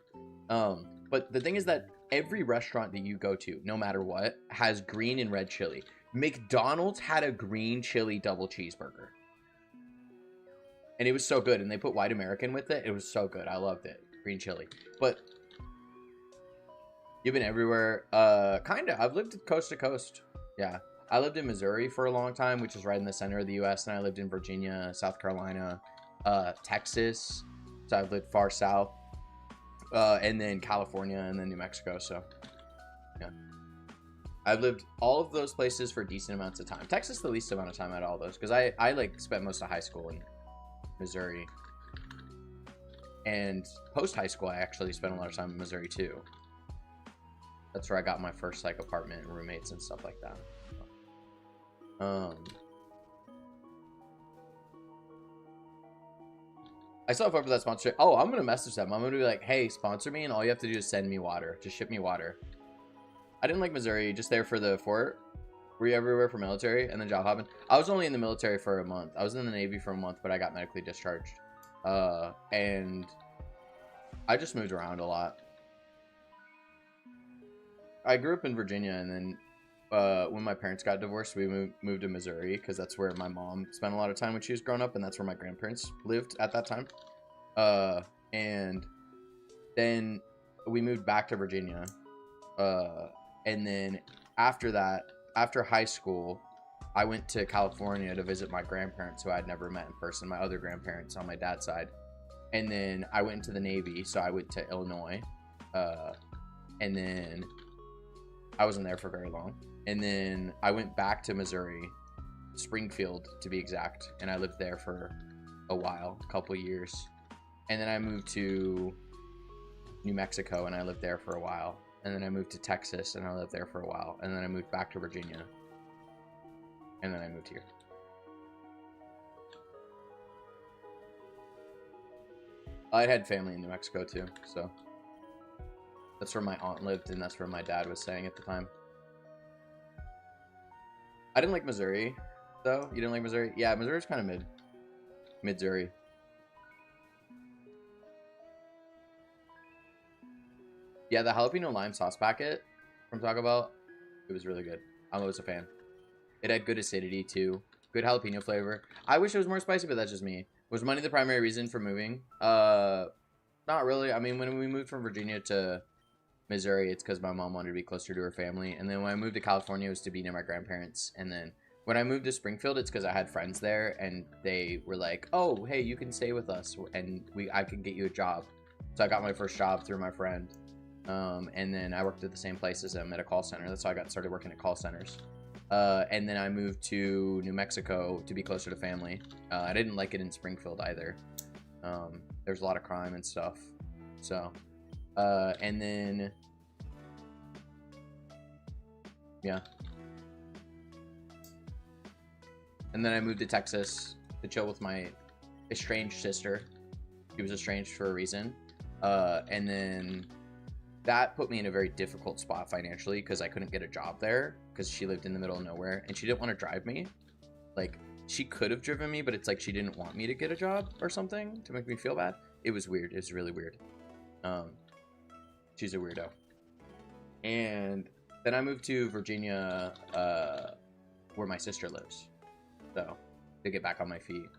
But the thing is that every restaurant that you go to, no matter what, has green and red chili. McDonald's had a green chili double cheeseburger. And it was so good. And they put white American with it. It was so good. I loved it. Green chili. But you've been everywhere. Kind of. I've lived coast to coast. Yeah. I lived in Missouri for a long time, which is right in the center of the U.S. And I lived in Virginia, South Carolina, Texas. So I've lived far south. And then California and then New Mexico. So, yeah. I've lived all of those places for decent amounts of time. Texas, the least amount of time out of all those. Because I like spent most of high school in Missouri. And post-high school, I actually spent a lot of time in Missouri, too. That's where I got my first, like, apartment and roommates and stuff like that. I still have hope for that sponsorship. Oh, I'm going to message them. I'm going to be like, hey, sponsor me, and all you have to do is send me water. Just ship me water. I didn't like Missouri, just there for the fort. Were you everywhere for military? And then job hopping? I was only in the military for a month. I was in the Navy for a month, but I got medically discharged. And I just moved around a lot. I grew up in Virginia, and then when my parents got divorced, we moved to Missouri because that's where my mom spent a lot of time when she was growing up, and that's where my grandparents lived at that time. And then we moved back to Virginia. And then after that, after high school, I went to California to visit my grandparents who I'd never met in person, my other grandparents on my dad's side. And then I went into the Navy, so I went to Illinois. And then I wasn't there for very long. And then I went back to Missouri, Springfield to be exact, and I lived there for a while, a couple of years. And then I moved to New Mexico, and I lived there for a while. And then I moved to Texas, and I lived there for a while. And then I moved back to Virginia. And then I moved here. I had family in New Mexico, too, so. That's where my aunt lived, and that's where my dad was staying at the time. I didn't like Missouri, though. You didn't like Missouri? Yeah, Missouri's kind of mid. Missouri. Yeah, the jalapeno lime sauce packet from Taco Bell, it was really good. I was a fan. It had good acidity, too. Good jalapeno flavor. I wish it was more spicy, but that's just me. Was money the primary reason for moving? Not really. I mean, when we moved from Virginia to Missouri, it's because my mom wanted to be closer to her family. And then when I moved to California, it was to be near my grandparents. And then when I moved to Springfield, it's because I had friends there, and they were like, "Oh, hey, you can stay with us, and I can get you a job." So I got my first job through my friend. And then I worked at the same place as them at a call center. That's how I got started working at call centers. And then I moved to New Mexico to be closer to family. I didn't like it in Springfield either. There's a lot of crime and stuff. So, and then, yeah. And then I moved to Texas to chill with my estranged sister. She was estranged for a reason. And then that put me in a very difficult spot financially because I couldn't get a job there because she lived in the middle of nowhere and she didn't want to drive me. Like, she could have driven me, but it's like she didn't want me to get a job or something to make me feel bad. It was weird. It was really weird. She's a weirdo. And then I moved to Virginia, where my sister lives. So, to get back on my feet.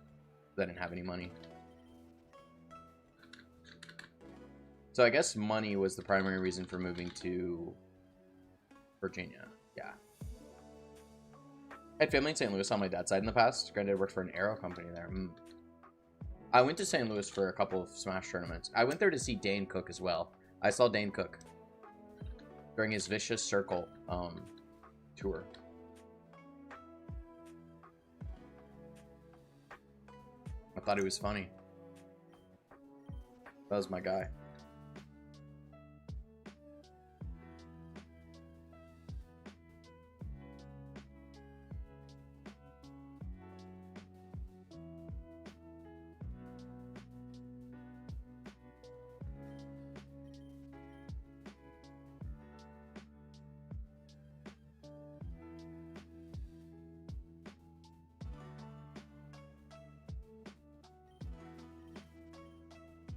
I didn't have any money. So I guess money was the primary reason for moving to Virginia. Yeah. I had family in St. Louis on my dad's side in the past. Granddad worked for an aero company there. I went to St. Louis for a couple of Smash tournaments. I went there to see Dane Cook as well. I saw Dane Cook during his Vicious Circle tour. I thought he was funny. That was my guy.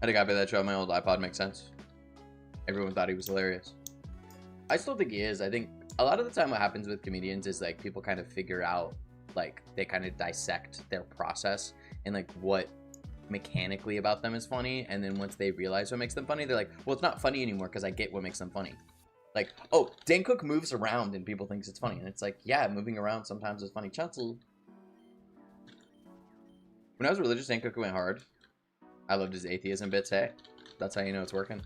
I had a guy by that show on my old iPod. Makes sense. Everyone thought he was hilarious. I still think he is. I think a lot of the time what happens with comedians is like people kind of figure out, like they kind of dissect their process and like what mechanically about them is funny, and then once they realize what makes them funny, they're like, well, it's not funny anymore because I get what makes them funny. Like, oh, Dane Cook moves around and people think it's funny, and it's like, yeah, moving around sometimes is funny. Chancey. When I was religious, Dane Cook went hard. I loved his atheism bits. Hey, that's how you know it's working.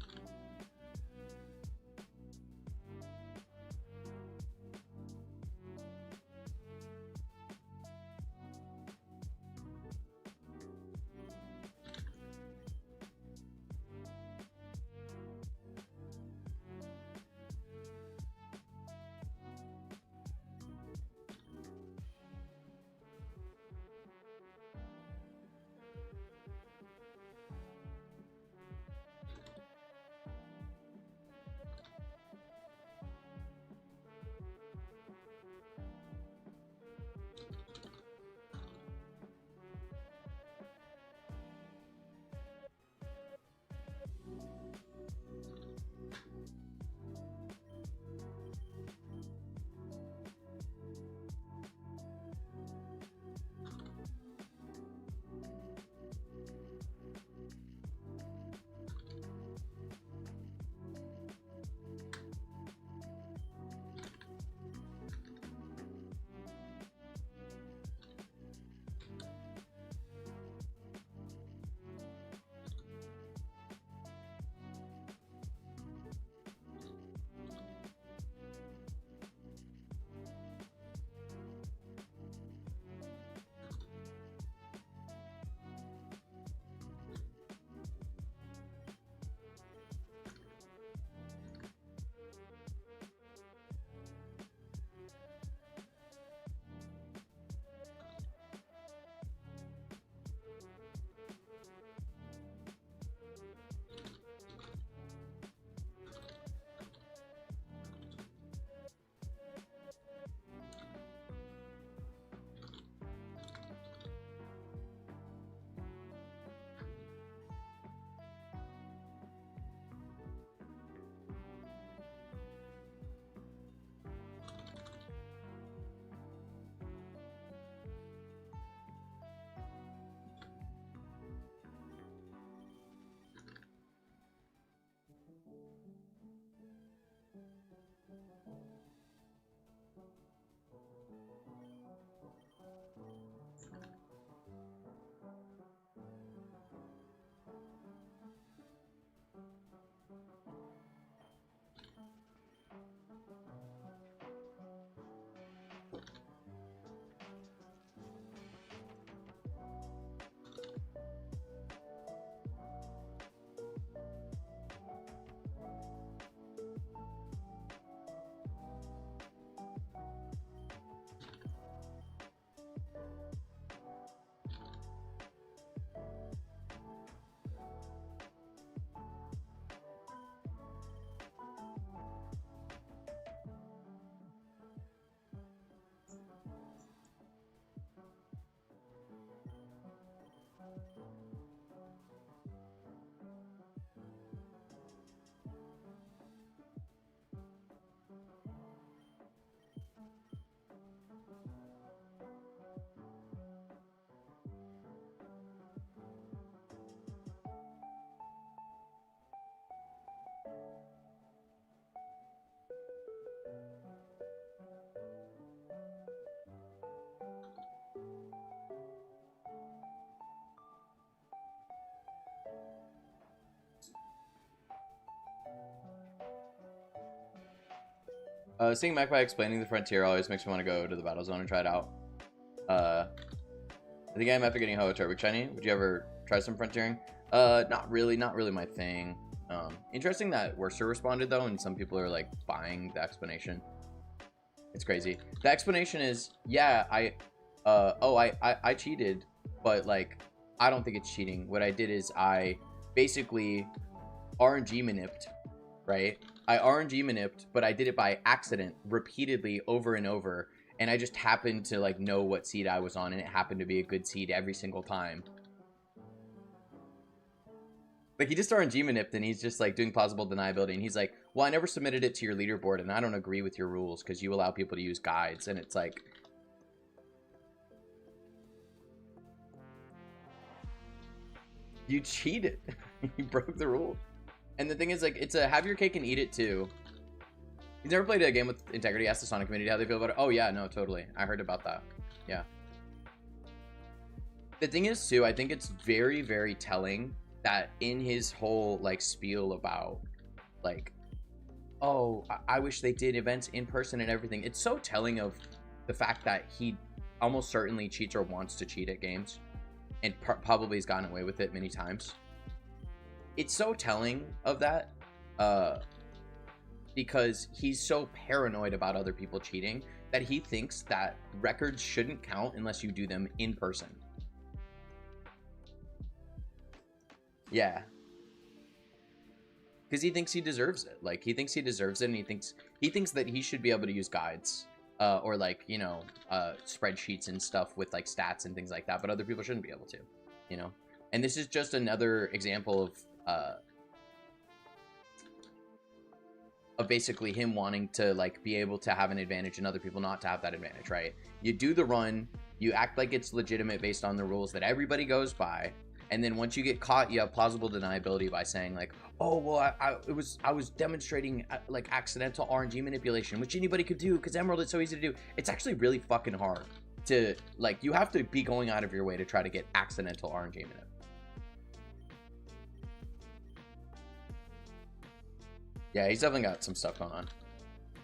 Seeing Magpie explaining the frontier always makes me want to go to the battle zone and try it out. The game after getting Ho Turbic Shiny, would you ever try some frontiering? Not really my thing. Interesting that Worcester responded though, and some people are like buying the explanation. It's crazy. The explanation is, yeah, I cheated, but like, I don't think it's cheating. What I did is I basically RNG manipped, right? I RNG manipped, but I did it by accident repeatedly over and over. And I just happened to like know what seed I was on, and it happened to be a good seed every single time. Like, he just RNG manipped, and he's just like doing plausible deniability, and he's like, well, I never submitted it to your leaderboard, and I don't agree with your rules because you allow people to use guides. And it's like, you cheated. You broke the rule. And the thing is, like, it's a have your cake and eat it too. He's never played a game with integrity. Ask the Sonic community how they feel about it. Oh yeah, no, totally. I heard about that. Yeah. The thing is too, I think it's very, very telling that in his whole like spiel about like, oh, I wish they did events in person and everything. It's so telling of the fact that he almost certainly cheats or wants to cheat at games, and probably has gotten away with it many times. It's so telling of that, because he's so paranoid about other people cheating that he thinks that records shouldn't count unless you do them in person. Yeah. Because he thinks he deserves it. Like, he thinks he deserves it, and he thinks that he should be able to use guides, or like, you know, spreadsheets and stuff with like stats and things like that, but other people shouldn't be able to, you know. And this is just another example of basically him wanting to like be able to have an advantage and other people not to have that advantage, right? You do the run, you act like it's legitimate based on the rules that everybody goes by, and then once you get caught, you have plausible deniability by saying like, oh well, I was demonstrating like accidental RNG manipulation, which anybody could do because Emerald is so easy to do. It's actually really fucking hard to like, you have to be going out of your way to try to get accidental RNG manip. Yeah, he's definitely got some stuff going on.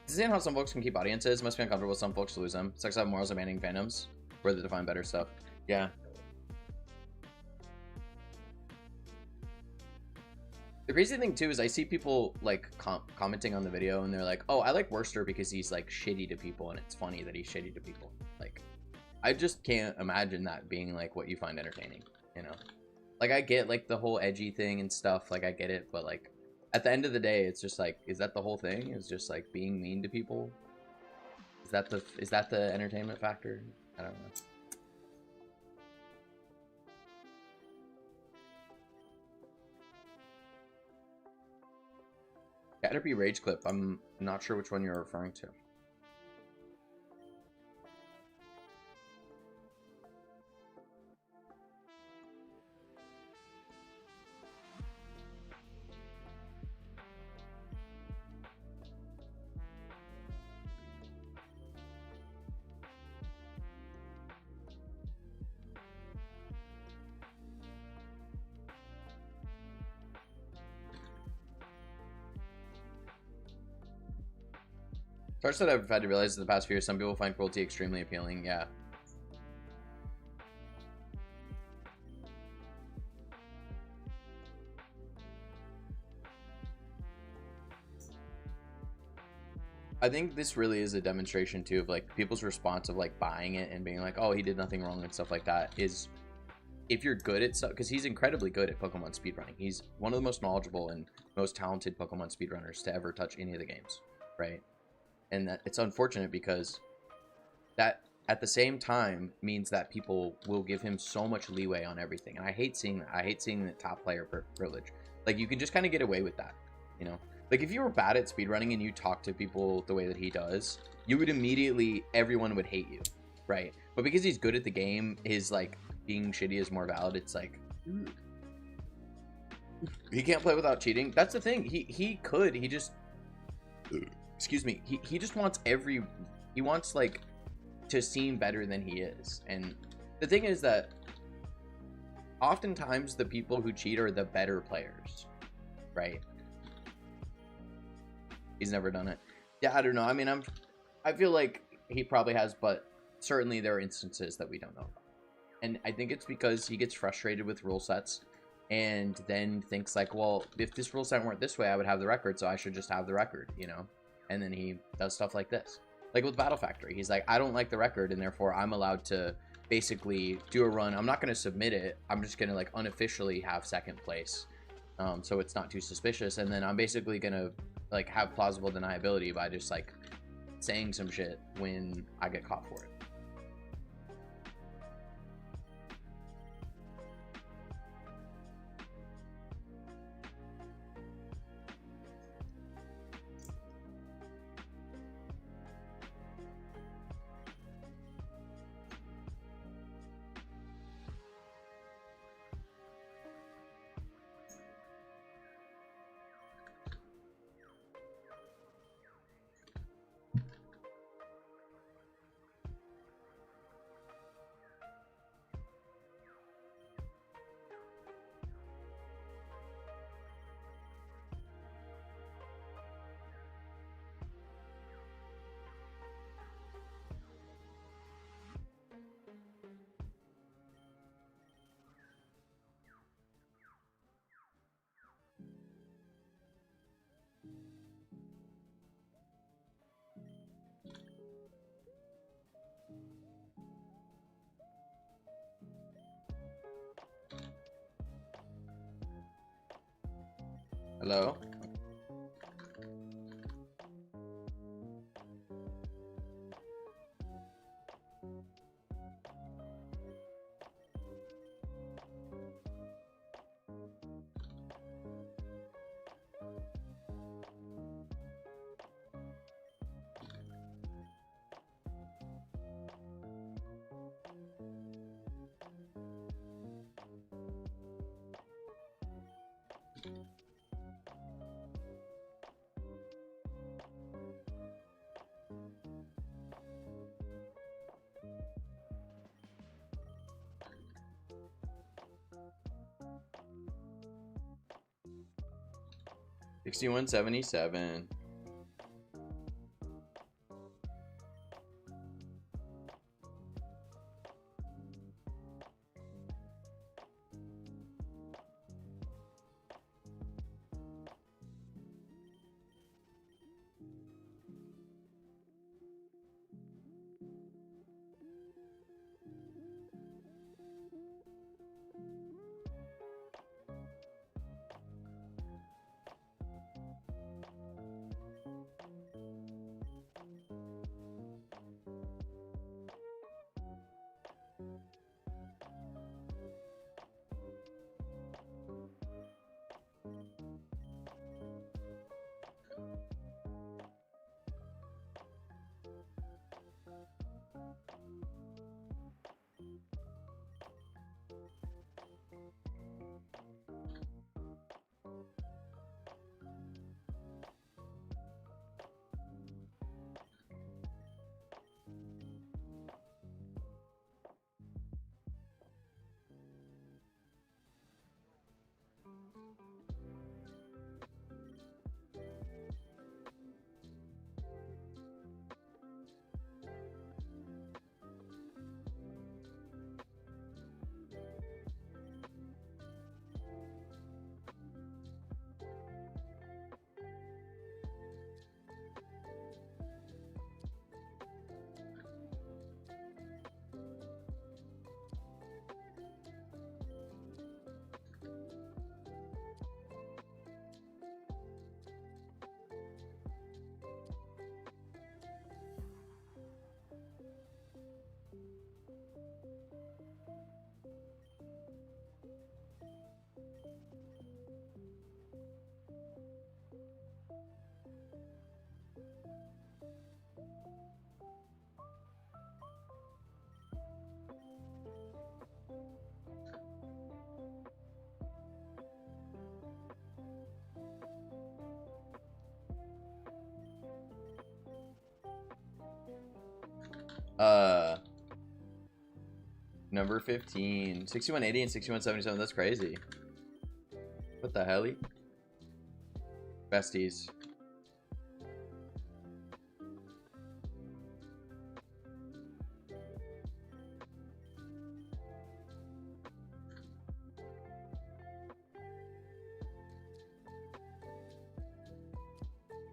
Seeing how some folks can keep audiences must be uncomfortable. Some folks lose them. Sucks to have morals of banning fandoms where they define better stuff. Yeah. The crazy thing too is I see people like commenting on the video, and they're like, oh, I like Worcester because he's like shitty to people, and it's funny that he's shitty to people. Like, I just can't imagine that being like what you find entertaining, you know? Like, I get like the whole edgy thing and stuff, like I get it, but like at the end of the day, it's just like, is that the whole thing? Is just like being mean to people? Is that the entertainment factor? I don't know. Caterpie Rage Clip. I'm not sure which one you're referring to. Parts that I've had to realize in the past few years, some people find cruelty extremely appealing. Yeah. I think this really is a demonstration too of like people's response of like buying it and being like, oh, he did nothing wrong and stuff like that, is if you're good at stuff, because he's incredibly good at Pokemon speedrunning. He's one of the most knowledgeable and most talented Pokemon speedrunners to ever touch any of the games, right? And that it's unfortunate because that at the same time means that people will give him so much leeway on everything. And I hate seeing that. I hate seeing the top player privilege. Like, you can just kind of get away with that, you know? Like, if you were bad at speedrunning and you talk to people the way that he does, you would immediately, everyone would hate you, right? But because he's good at the game, his, like, being shitty is more valid. It's like, he can't play without cheating. That's the thing. He could. He just... Excuse me. He just wants he wants like to seem better than he is. And the thing is that oftentimes the people who cheat are the better players, right? He's never done it. Yeah, I don't know. I mean, I feel like he probably has, but certainly there are instances that we don't know about. And I think it's because he gets frustrated with rule sets and then thinks like, well, if this rule set weren't this way, I would have the record, so I should just have the record, you know? And then he does stuff like this. Like with Battle Factory, he's like, I don't like the record, and therefore I'm allowed to basically do a run. I'm not going to submit it. I'm just going to like unofficially have second place, so it's not too suspicious. And then I'm basically going to like have plausible deniability by just like saying some shit when I get caught for it. Hello? $61.77. Number 15. 6180 and 6177. That's crazy. What the hell? Besties.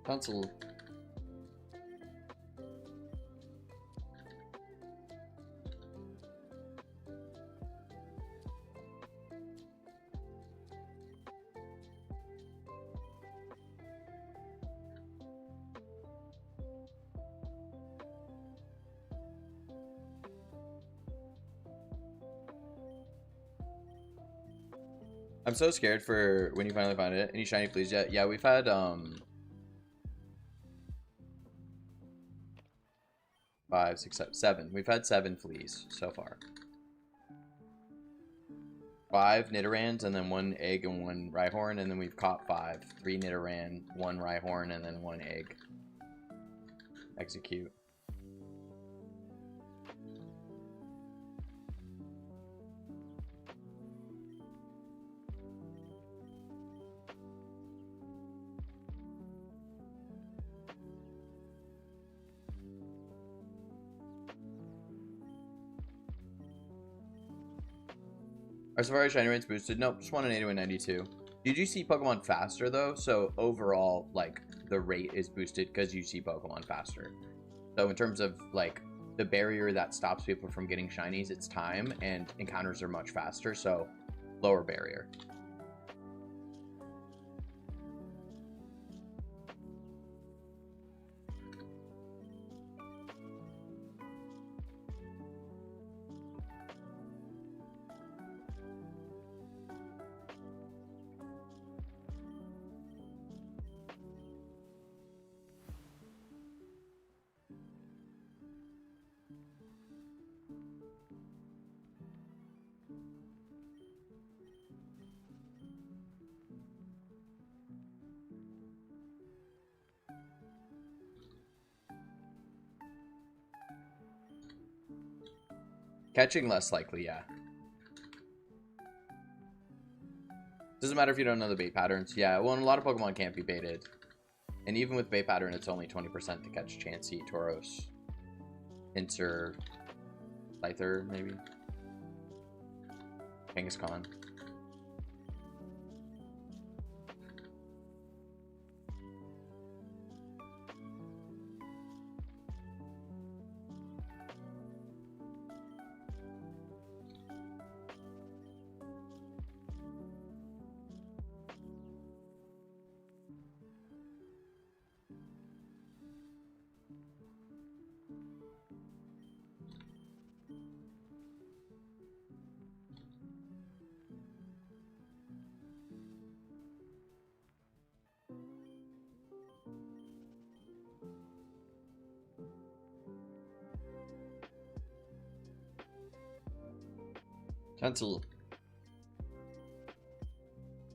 Console. I'm so scared for when you finally find it. Any shiny fleas yet? Yeah, we've had 5, 6, 7, 7. We've had 7 fleas so far. 5 Nidorans and then 1 egg and 1 Rhyhorn, and then we've caught 5. 3 Nidoran, 1 Rhyhorn, and then 1 egg. Execute. Our Safari shiny rate's boosted. Nope, just 180 92. Did you see Pokemon faster though? So overall, like, the rate is boosted because you see Pokemon faster. So in terms of like the barrier that stops people from getting shinies, it's time, and encounters are much faster, so lower barrier. Catching less likely, yeah. Doesn't matter if you don't know the bait patterns. Yeah, well, and a lot of Pokemon can't be baited. And even with bait pattern, it's only 20% to catch Chansey, Tauros, Pinsir, Scyther, maybe. Kangaskhan. Cancel.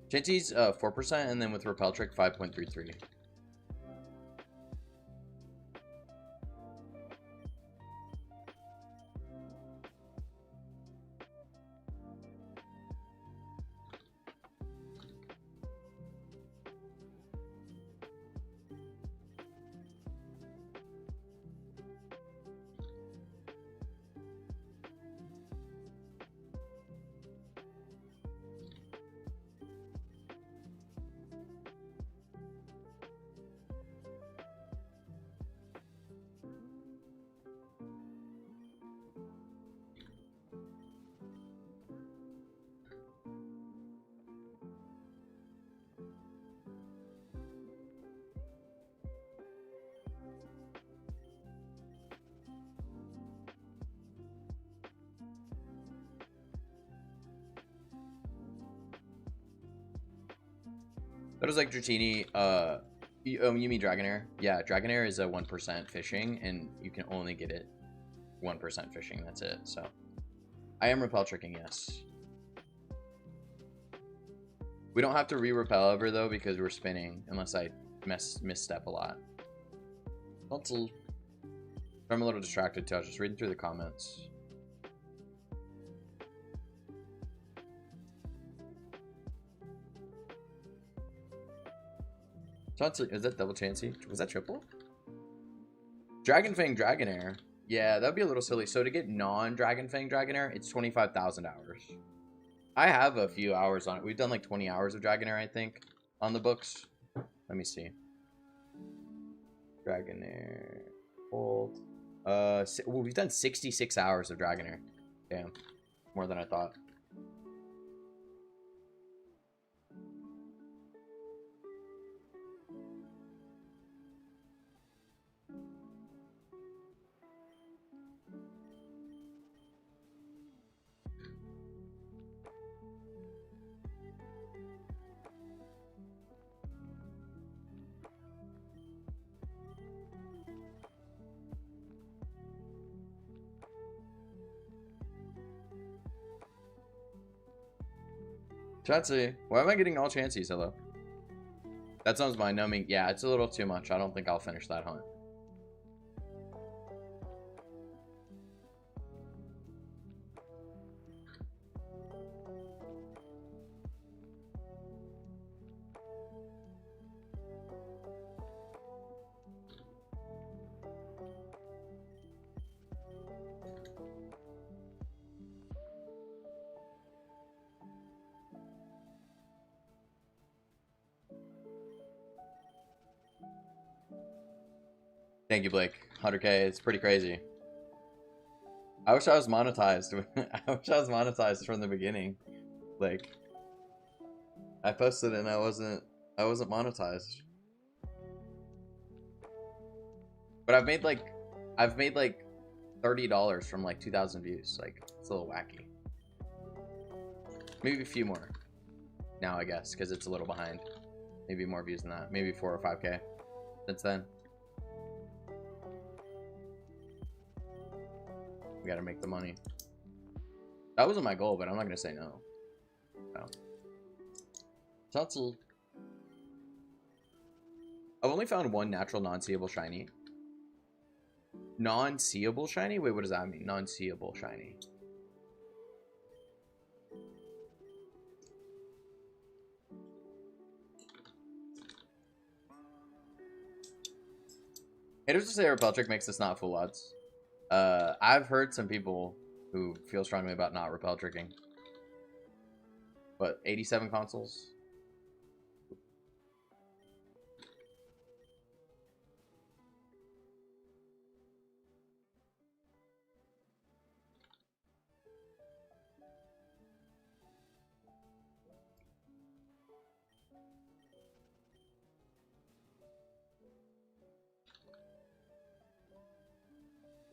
Chansey's 4%, and then with Repel Trick 5.33. That was like Dratini. You mean Dragonair? Yeah, Dragonair is a 1% fishing, and you can only get it 1% fishing. That's it. So, I am repel tricking, yes. We don't have to re-repel ever though because we're spinning, unless I misstep a lot. I'm a little distracted too. I was just reading through the comments. Is that double Chansey? Was that triple? Dragonfang Dragonair. Yeah, that'd be a little silly. So to get non-Dragonfang Dragonair, it's 25,000 hours. I have a few hours on it. We've done like 20 hours of Dragonair, I think, on the books. Let me see. Dragonair. Hold. Well, we've done 66 hours of Dragonair. Damn. More than I thought. Chansey, why am I getting all Chanseys? Hello. That sounds mind numbing. Yeah, it's a little too much. I don't think I'll finish that hunt. Thank you, Blake. 100K. It's pretty crazy. I wish I was monetized. I wish I was monetized from the beginning. Like, I posted it and I wasn't monetized. But I've made like $30 from like 2,000 views. Like, it's a little wacky. Maybe a few more now, I guess, because it's a little behind. Maybe more views than that. Maybe 4 or 5K since then. We gotta make the money. That wasn't my goal, but I'm not gonna say no. No. Chansey. I've only found one natural non-seeable shiny. Non-seeable shiny? Wait, what does that mean? Non-seeable shiny. Haters to say Repel Trick makes this not full odds. I've heard some people who feel strongly about not Repel Tricking. But 87 consoles?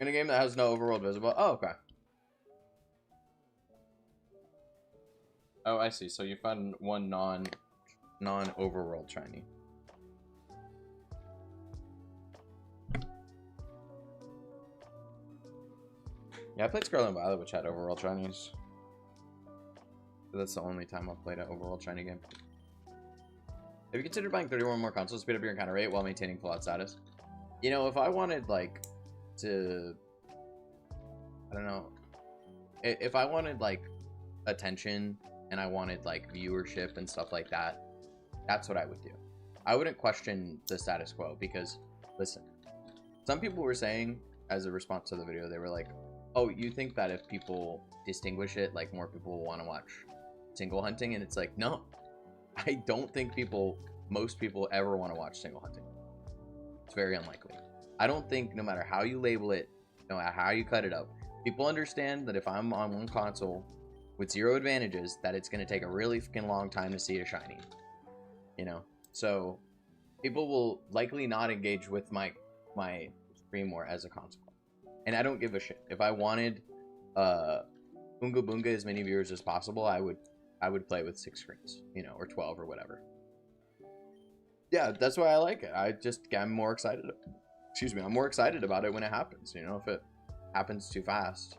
In a game that has no overworld visible. Oh, okay. Oh, I see. So you found one non-overworld shiny. Yeah, I played Scarlet and Violet, which had overworld shinies. But that's the only time I've played an overworld shiny game. Have you considered buying 31 more consoles to speed up your encounter rate while maintaining full out status? You know, if I wanted like to, I don't know, if I wanted like attention and I wanted like viewership and stuff like that, that's what I would do. I wouldn't question the status quo because, listen, some people were saying as a response to the video, they were like, oh, you think that if people distinguish it, like more people will want to watch single hunting? And it's like, no, I don't think most people ever want to watch single hunting. It's very unlikely. I don't think no matter how you label it, no matter how you cut it up, people understand that if I'm on one console with 0 advantages, that it's going to take a really fucking long time to see a shiny. You know? So, people will likely not engage with my stream more as a consequence. And I don't give a shit. If I wanted Boonga Boonga as many viewers as possible, I would play with 6 screens, you know, or 12 or whatever. Yeah, that's why I like it. I'm more excited. Excuse me, I'm more excited about it when it happens, you know, if it happens too fast.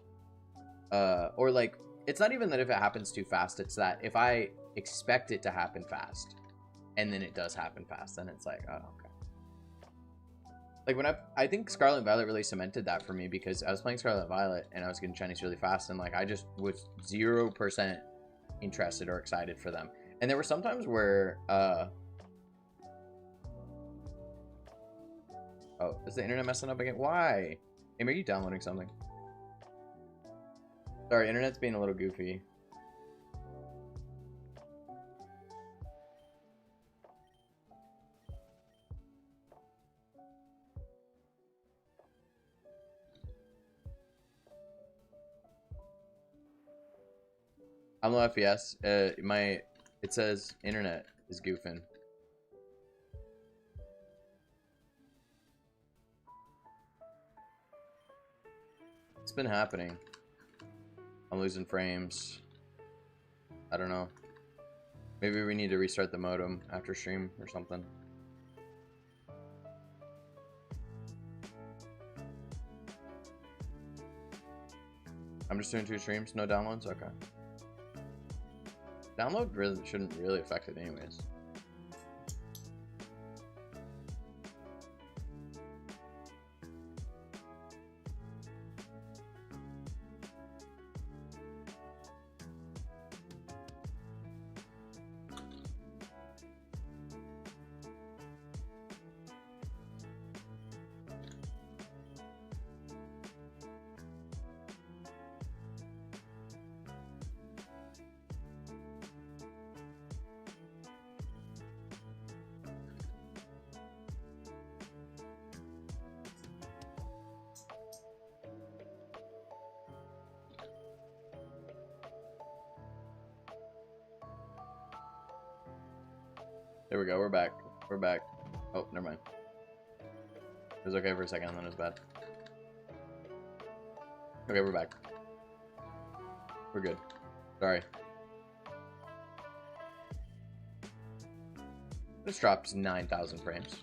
Or like, it's not even that if it happens too fast, it's that if I expect it to happen fast and then it does happen fast, then it's like, oh, okay. Like when I think Scarlet and Violet really cemented that for me because I was playing Scarlet and Violet and I was getting shinies really fast and like I just was 0% interested or excited for them. And there were some times where oh, is the internet messing up again? Why? Hey, are you downloading something? Sorry, internet's being a little goofy. I'm low FPS. It says internet is goofing. It's been happening. I'm losing frames. I don't know. Maybe we need to restart the modem after stream or something. I'm just doing 2 streams, no downloads? Okay. Download really shouldn't really affect it anyways. There we go, we're back. We're back. Oh, never mind. It was okay for a second, then it was bad. Okay, we're back. We're good. Sorry. This drops 9,000 frames.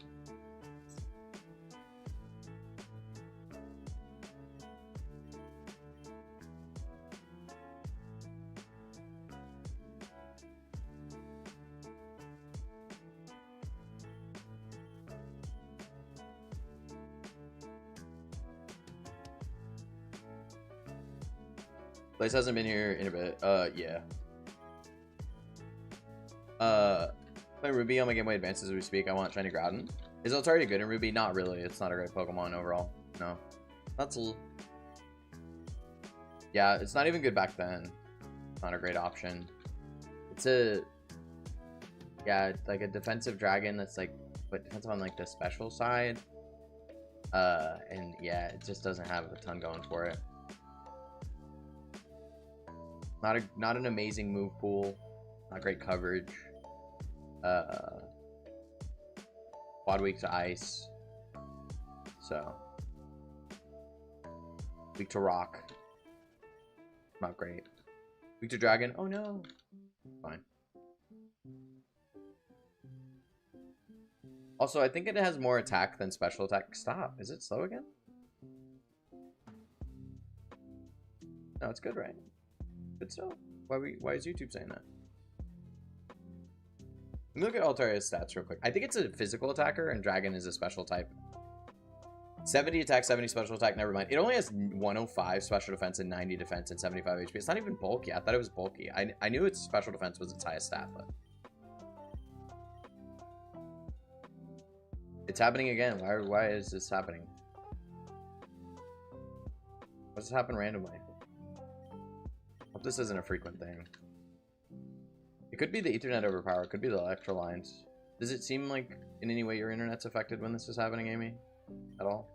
Blaze hasn't been here in a bit. Yeah. Play Ruby on my Game Boy Advance as we speak. I want Shiny Groudon. Is it already good in Ruby? Not really. It's not a great Pokemon overall. No. That's yeah, it's not even good back then. It's not a great option. It's yeah, it's like a defensive dragon that's like, but defensive on like the special side. And yeah, it just doesn't have a ton going for it. Not an amazing move pool, not great coverage. Quad weak to ice, so weak to rock. Not great. Weak to dragon. Oh no. Fine. Also, I think it has more attack than special attack. Stop. Is it slow again? No, it's good, right? Good still. Why is YouTube saying that? Let me look at Altaria's stats real quick. I think it's a physical attacker, and Dragon is a special type. 70 attack, 70 special attack, never mind. It only has 105 special defense and 90 defense and 75 HP. It's not even bulky. I thought it was bulky. I knew its special defense was its highest stat, but... It's happening again. Why is this happening? Why does this happen randomly? Hope this isn't a frequent thing. It could be the Ethernet overpower. It could be the electro lines. Does it seem like in any way your internet's affected when this is happening, Amy? At all?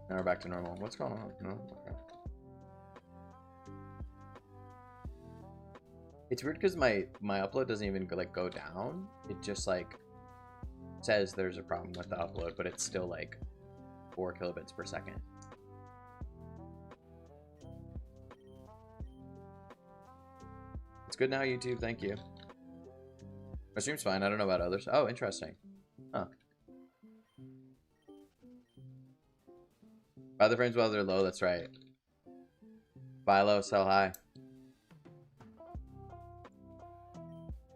Now we're back to normal. What's going on? No? Okay. It's weird because my upload doesn't even like go down. It just like says there's a problem with the upload, but it's still like 4 kilobits per second. It's good now, YouTube. Thank you. My stream's fine. I don't know about others. Oh, interesting. Huh. Buy the frames while they're low. That's right. Buy low, sell high.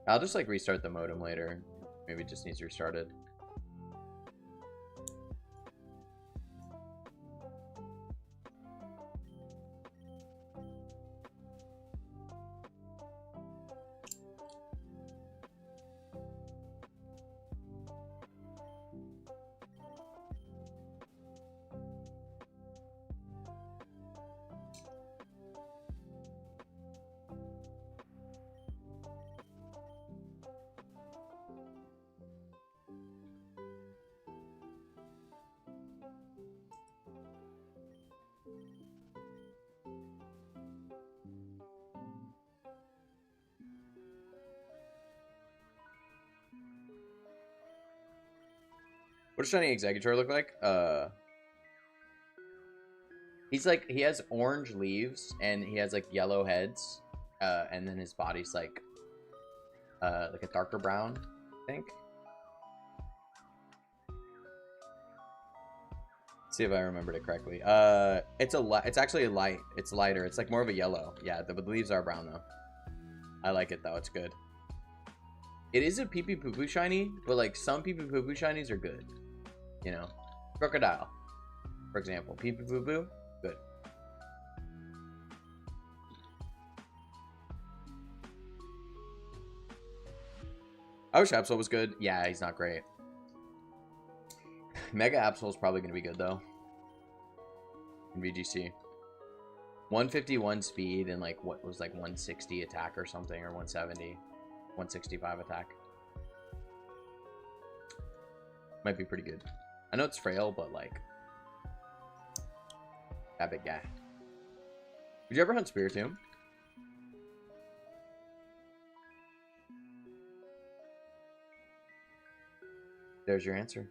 I'll just like restart the modem later. Maybe it just needs restarted. What does shiny Exeggutor look like? He's like, he has orange leaves and he has like yellow heads, and then his body's like a darker brown, I think. See if I remembered it correctly. It's actually a light. It's lighter. It's like more of a yellow. Yeah, the leaves are brown though. I like it though. It's good. It is a pee pee poo poo shiny, but like some pee pee poo poo shinies are good. You know, Crocodile, for example, pee pee poo poo, good. I wish Absol was good. Yeah, he's not great. Mega Absol is probably going to be good, though. In VGC. 151 speed and, like, what was, like, 160 attack or something, or 170. 165 attack. Might be pretty good. I know it's frail, but, like, that big guy. Did you ever hunt Spiritomb? There's your answer.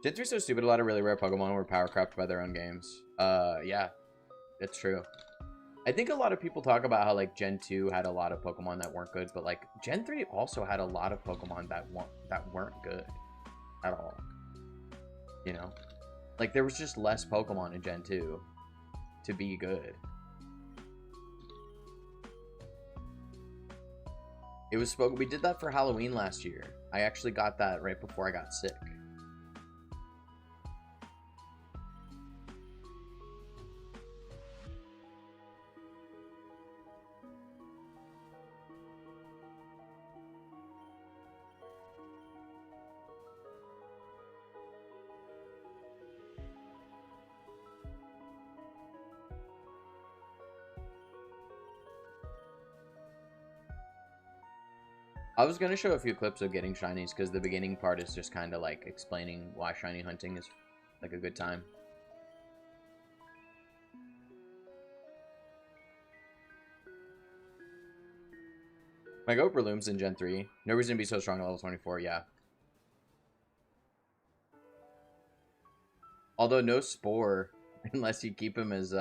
Gen 3 is so stupid. A lot of really rare Pokemon were power crept by their own games. Yeah, that's true. I think a lot of people talk about how like Gen 2 had a lot of Pokemon that weren't good, but like Gen 3 also had a lot of Pokemon that weren't good at all. You know, like there was just less Pokemon in Gen 2 to be good. It was we did that for Halloween last year. I actually got that right before I got sick. I was going to show a few clips of getting shinies because the beginning part is just kind of like explaining why shiny hunting is like a good time. My goat Breloom's in Gen 3. No reason to be so strong at level 24, yeah. Although no Spore, unless you keep him as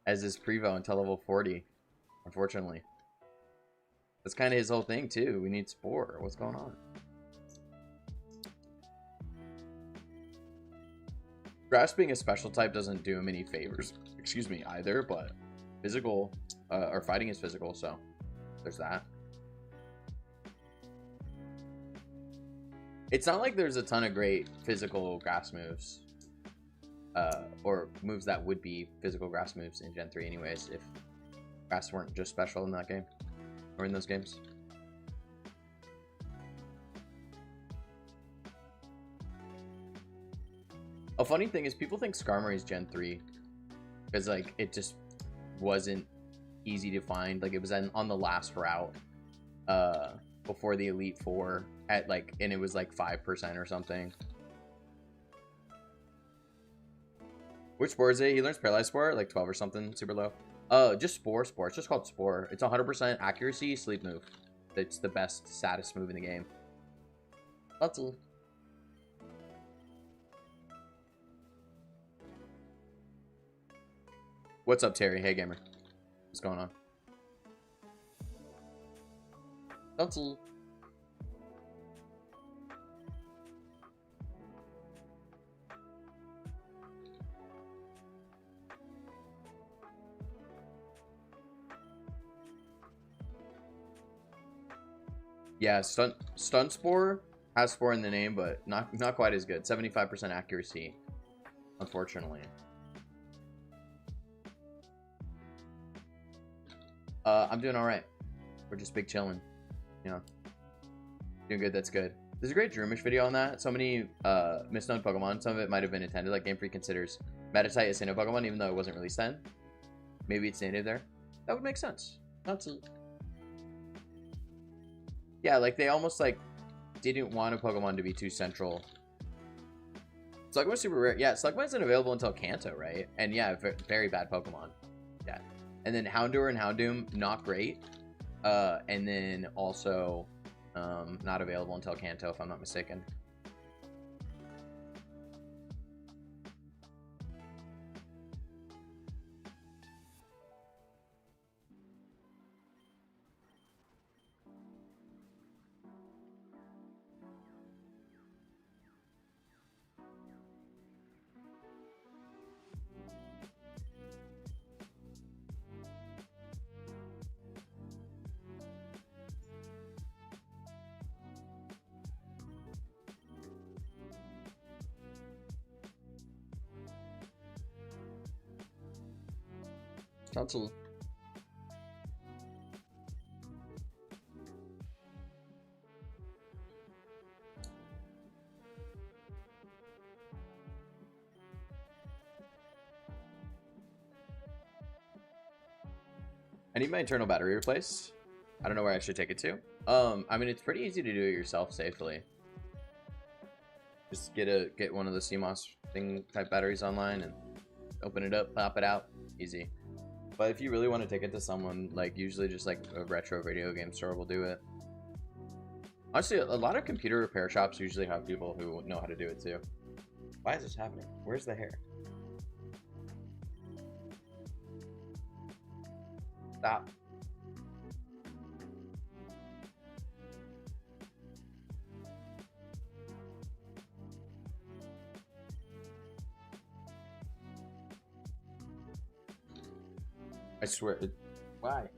his Prevo until level 40, unfortunately. That's kind of his whole thing, too. We need Spore. What's going on? Grass being a special type doesn't do him any favors, excuse me, either, but physical, or fighting is physical, so there's that. It's not like there's a ton of great physical grass moves, or moves that would be physical grass moves in Gen 3 anyways, if grass weren't just special in that game. Or in those games. A funny thing is people think Skarmory is Gen 3 because like it just wasn't easy to find. Like it was on the last route before the Elite Four at like, and it was like 5% or something. Which Spore is it? He learns Paralyzed Spore, like 12 or something, super low. Just Spore. It's just called Spore. It's 100% accuracy, sleep move. It's the best, saddest move in the game. That's all. What's up, Terry? Hey, gamer. What's going on? That's all. Yeah, Stun Spore has Spore in the name, but not quite as good. 75% accuracy, unfortunately. I'm doing all right. We're just big chilling, you know. Doing good. That's good. There's a great Droomish video on that. So many misknown Pokemon. Some of it might have been intended. Like Game Freak considers Meditite a Sinnoh Pokemon, even though it wasn't released then. Maybe it's native there. That would make sense. That's it. Yeah, like they almost like didn't want a Pokemon to be too central. Slugma's super rare. Yeah, Slugma isn't available until Kanto, right? And yeah, very bad Pokemon. Yeah. And then Houndour and Houndoom, not great. And then also Not available until Kanto, if I'm not mistaken. Console. I need my internal battery replaced. I don't know where I should take it to. I mean, it's pretty easy to do it yourself safely. Just get one of the CMOS thing type batteries online and open it up, pop it out, easy. But if you really want to take it to someone, like usually just like a retro video game store will do it. Honestly, a lot of computer repair shops usually have people who know how to do it too. Why is this happening? Where's the hair? Stop. I swear. Why?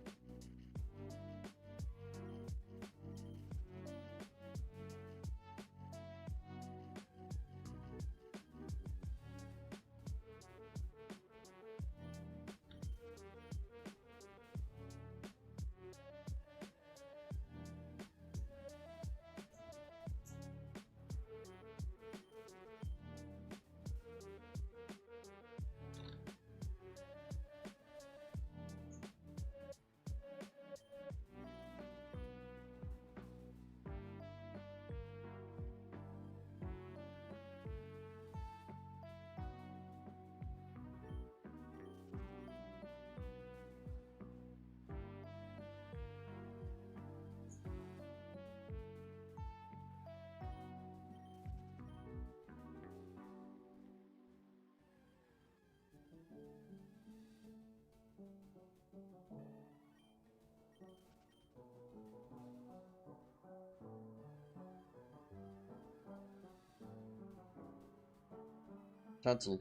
Tutzel.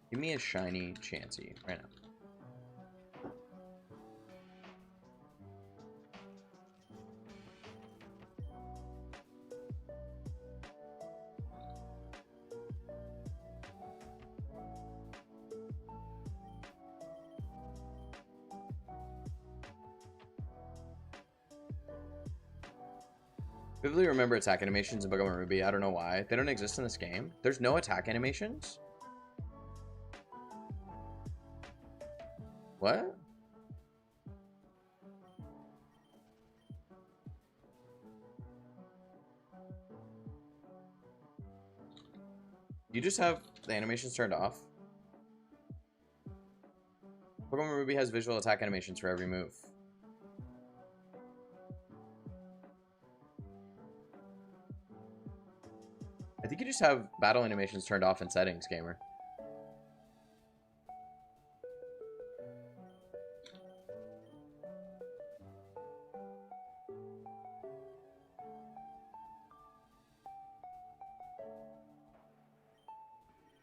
Give me a shiny Chansey right now. Vividly remember attack animations in Pokemon Ruby. I don't know why. They don't exist in this game. There's no attack animations? What? You just have the animations turned off? Pokemon Ruby has visual attack animations for every move. I think you just have battle animations turned off in settings, gamer.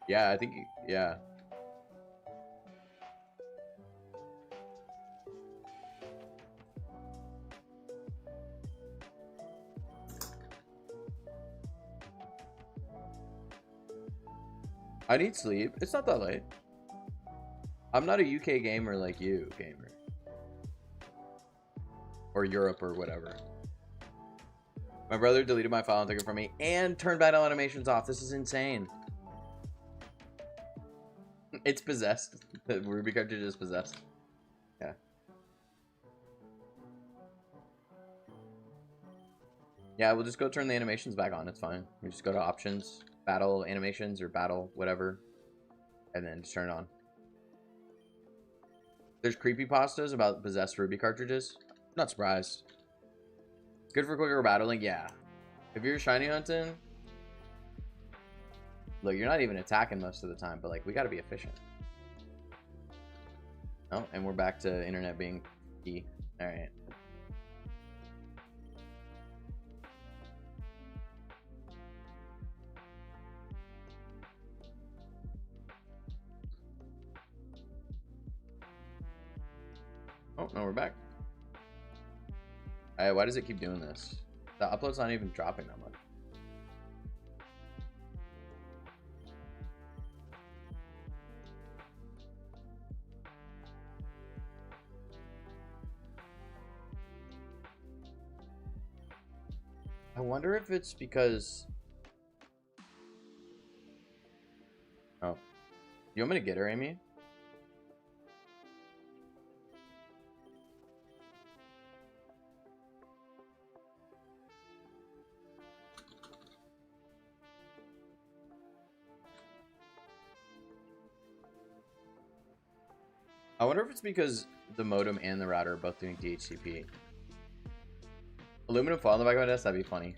Yeah, I think, yeah. I need sleep. It's not that late. I'm not a UK gamer like you, gamer. Or Europe or whatever. My brother deleted my file and took it from me and turned battle animations off. This is insane. It's possessed. The Ruby cartridge is possessed. Yeah. Yeah, we'll just go turn the animations back on. It's fine. We just go to options, battle animations or battle whatever, and then just turn it on. There's creepypastas about possessed Ruby cartridges. Not surprised. Good for quicker battling, yeah. If you're shiny hunting, look, you're not even attacking most of the time, but like we gotta be efficient. Oh, and we're back to internet being key. Alright. Oh, no, we're back. Why does it keep doing this? The upload's not even dropping that much. I wonder if it's because... Oh. You want me to get her, Amy? I wonder if it's because the modem and the router are both doing DHCP. Aluminum foil on the back of my desk? That'd be funny.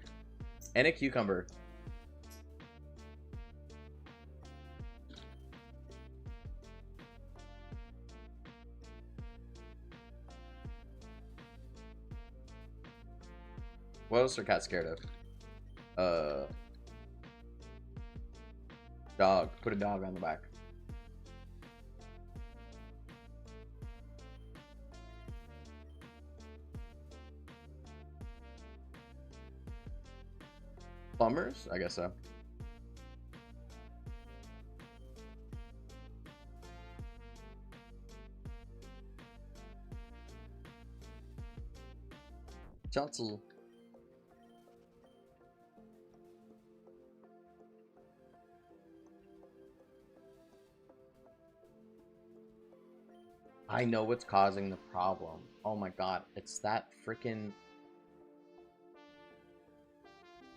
And a cucumber. What else are cats scared of? Dog. Put a dog on the back. Plumbers? I guess so. Chancey. I know what's causing the problem. Oh my god, it's that freaking...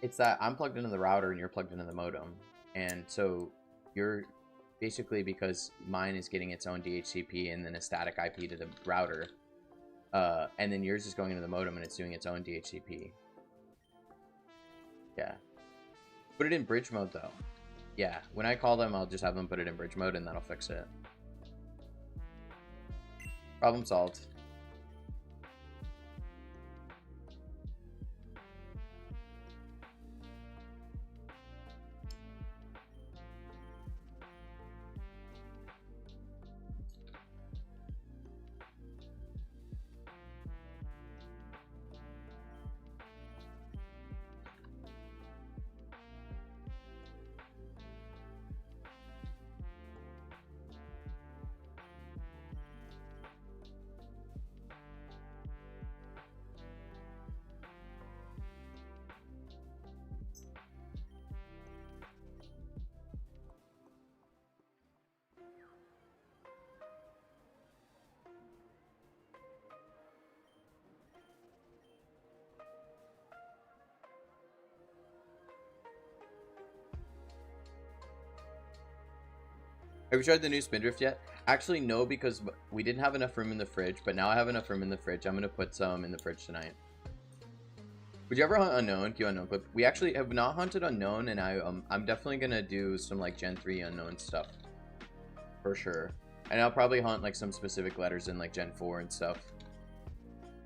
It's that I'm plugged into the router and you're plugged into the modem. And so you're basically, because mine is getting its own DHCP and then a static IP to the router. And then yours is going into the modem and it's doing its own DHCP. Yeah. Put it in bridge mode though. Yeah, when I call them, I'll just have them put it in bridge mode and that'll fix it. Problem solved. Have you tried the new Spindrift yet? Actually, no, because we didn't have enough room in the fridge, but now I have enough room in the fridge. I'm going to put some in the fridge tonight. Would you ever hunt Unknown? Q Unknown clip. We actually have not hunted Unknown, and I'm definitely going to do some, like, Gen 3 Unknown stuff. For sure. And I'll probably hunt, like, some specific letters in, like, Gen 4 and stuff.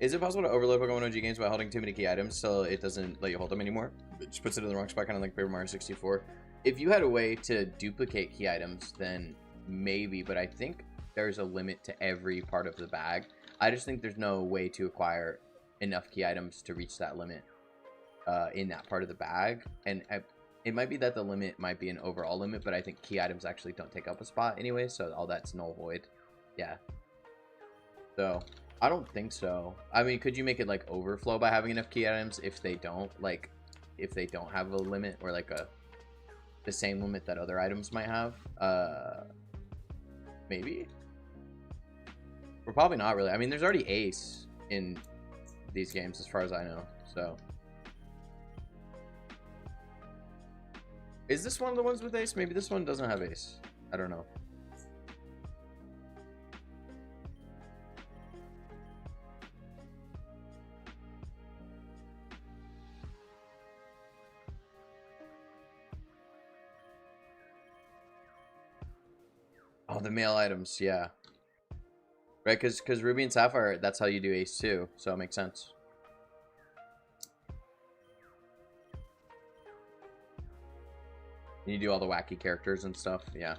Is it possible to overload Pokemon OG games by holding too many key items so it doesn't let you hold them anymore? It just puts it in the wrong spot, kind of like Paper Mario 64. If you had a way to duplicate key items, then maybe, but I think there's a limit to every part of the bag. I just think there's no way to acquire enough key items to reach that limit in that part of the bag. And it might be that the limit might be an overall limit, but I think key items actually don't take up a spot anyway, so all that's null void. Yeah. So, I don't think so. I mean, could you make it, like, overflow by having enough key items if they don't, like, if they don't have a limit or, like, the same limit that other items might have? Maybe? We're probably not really. I mean, there's already Ace in these games as far as I know, so. Is this one of the ones with Ace? Maybe this one doesn't have Ace. I don't know. Oh, the mail items, yeah. Right, because Ruby and Sapphire, that's how you do Ace too, so it makes sense. You do all the wacky characters and stuff, yeah.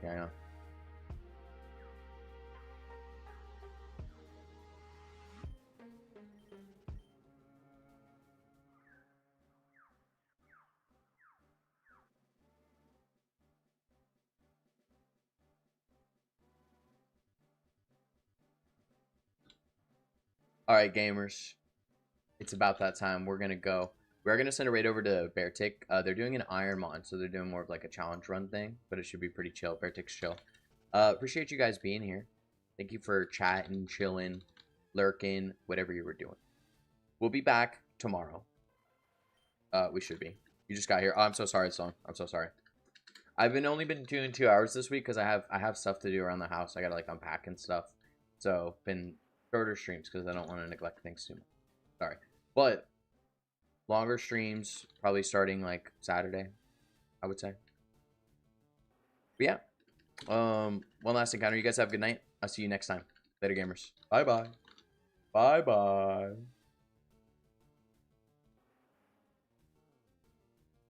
Yeah, yeah. Alright, gamers. It's about that time. We're gonna go. We're gonna send a raid over to Beartick. They're doing an Ironmon, so they're doing more of like a challenge run thing, but it should be pretty chill. Beartick's chill. Appreciate you guys being here. Thank you for chatting, chilling, lurking, whatever you were doing. We'll be back tomorrow. We should be. You just got here. Oh, I'm so sorry, Song. I'm so sorry. I've only been doing 2 hours this week because I have stuff to do around the house. I gotta like unpack and stuff. So been shorter streams because I don't want to neglect things too much. Sorry, but longer streams probably starting like Saturday, I would say. But yeah, one last encounter. You guys have a good night. I'll see you next time. Later, gamers. Bye bye. Bye bye.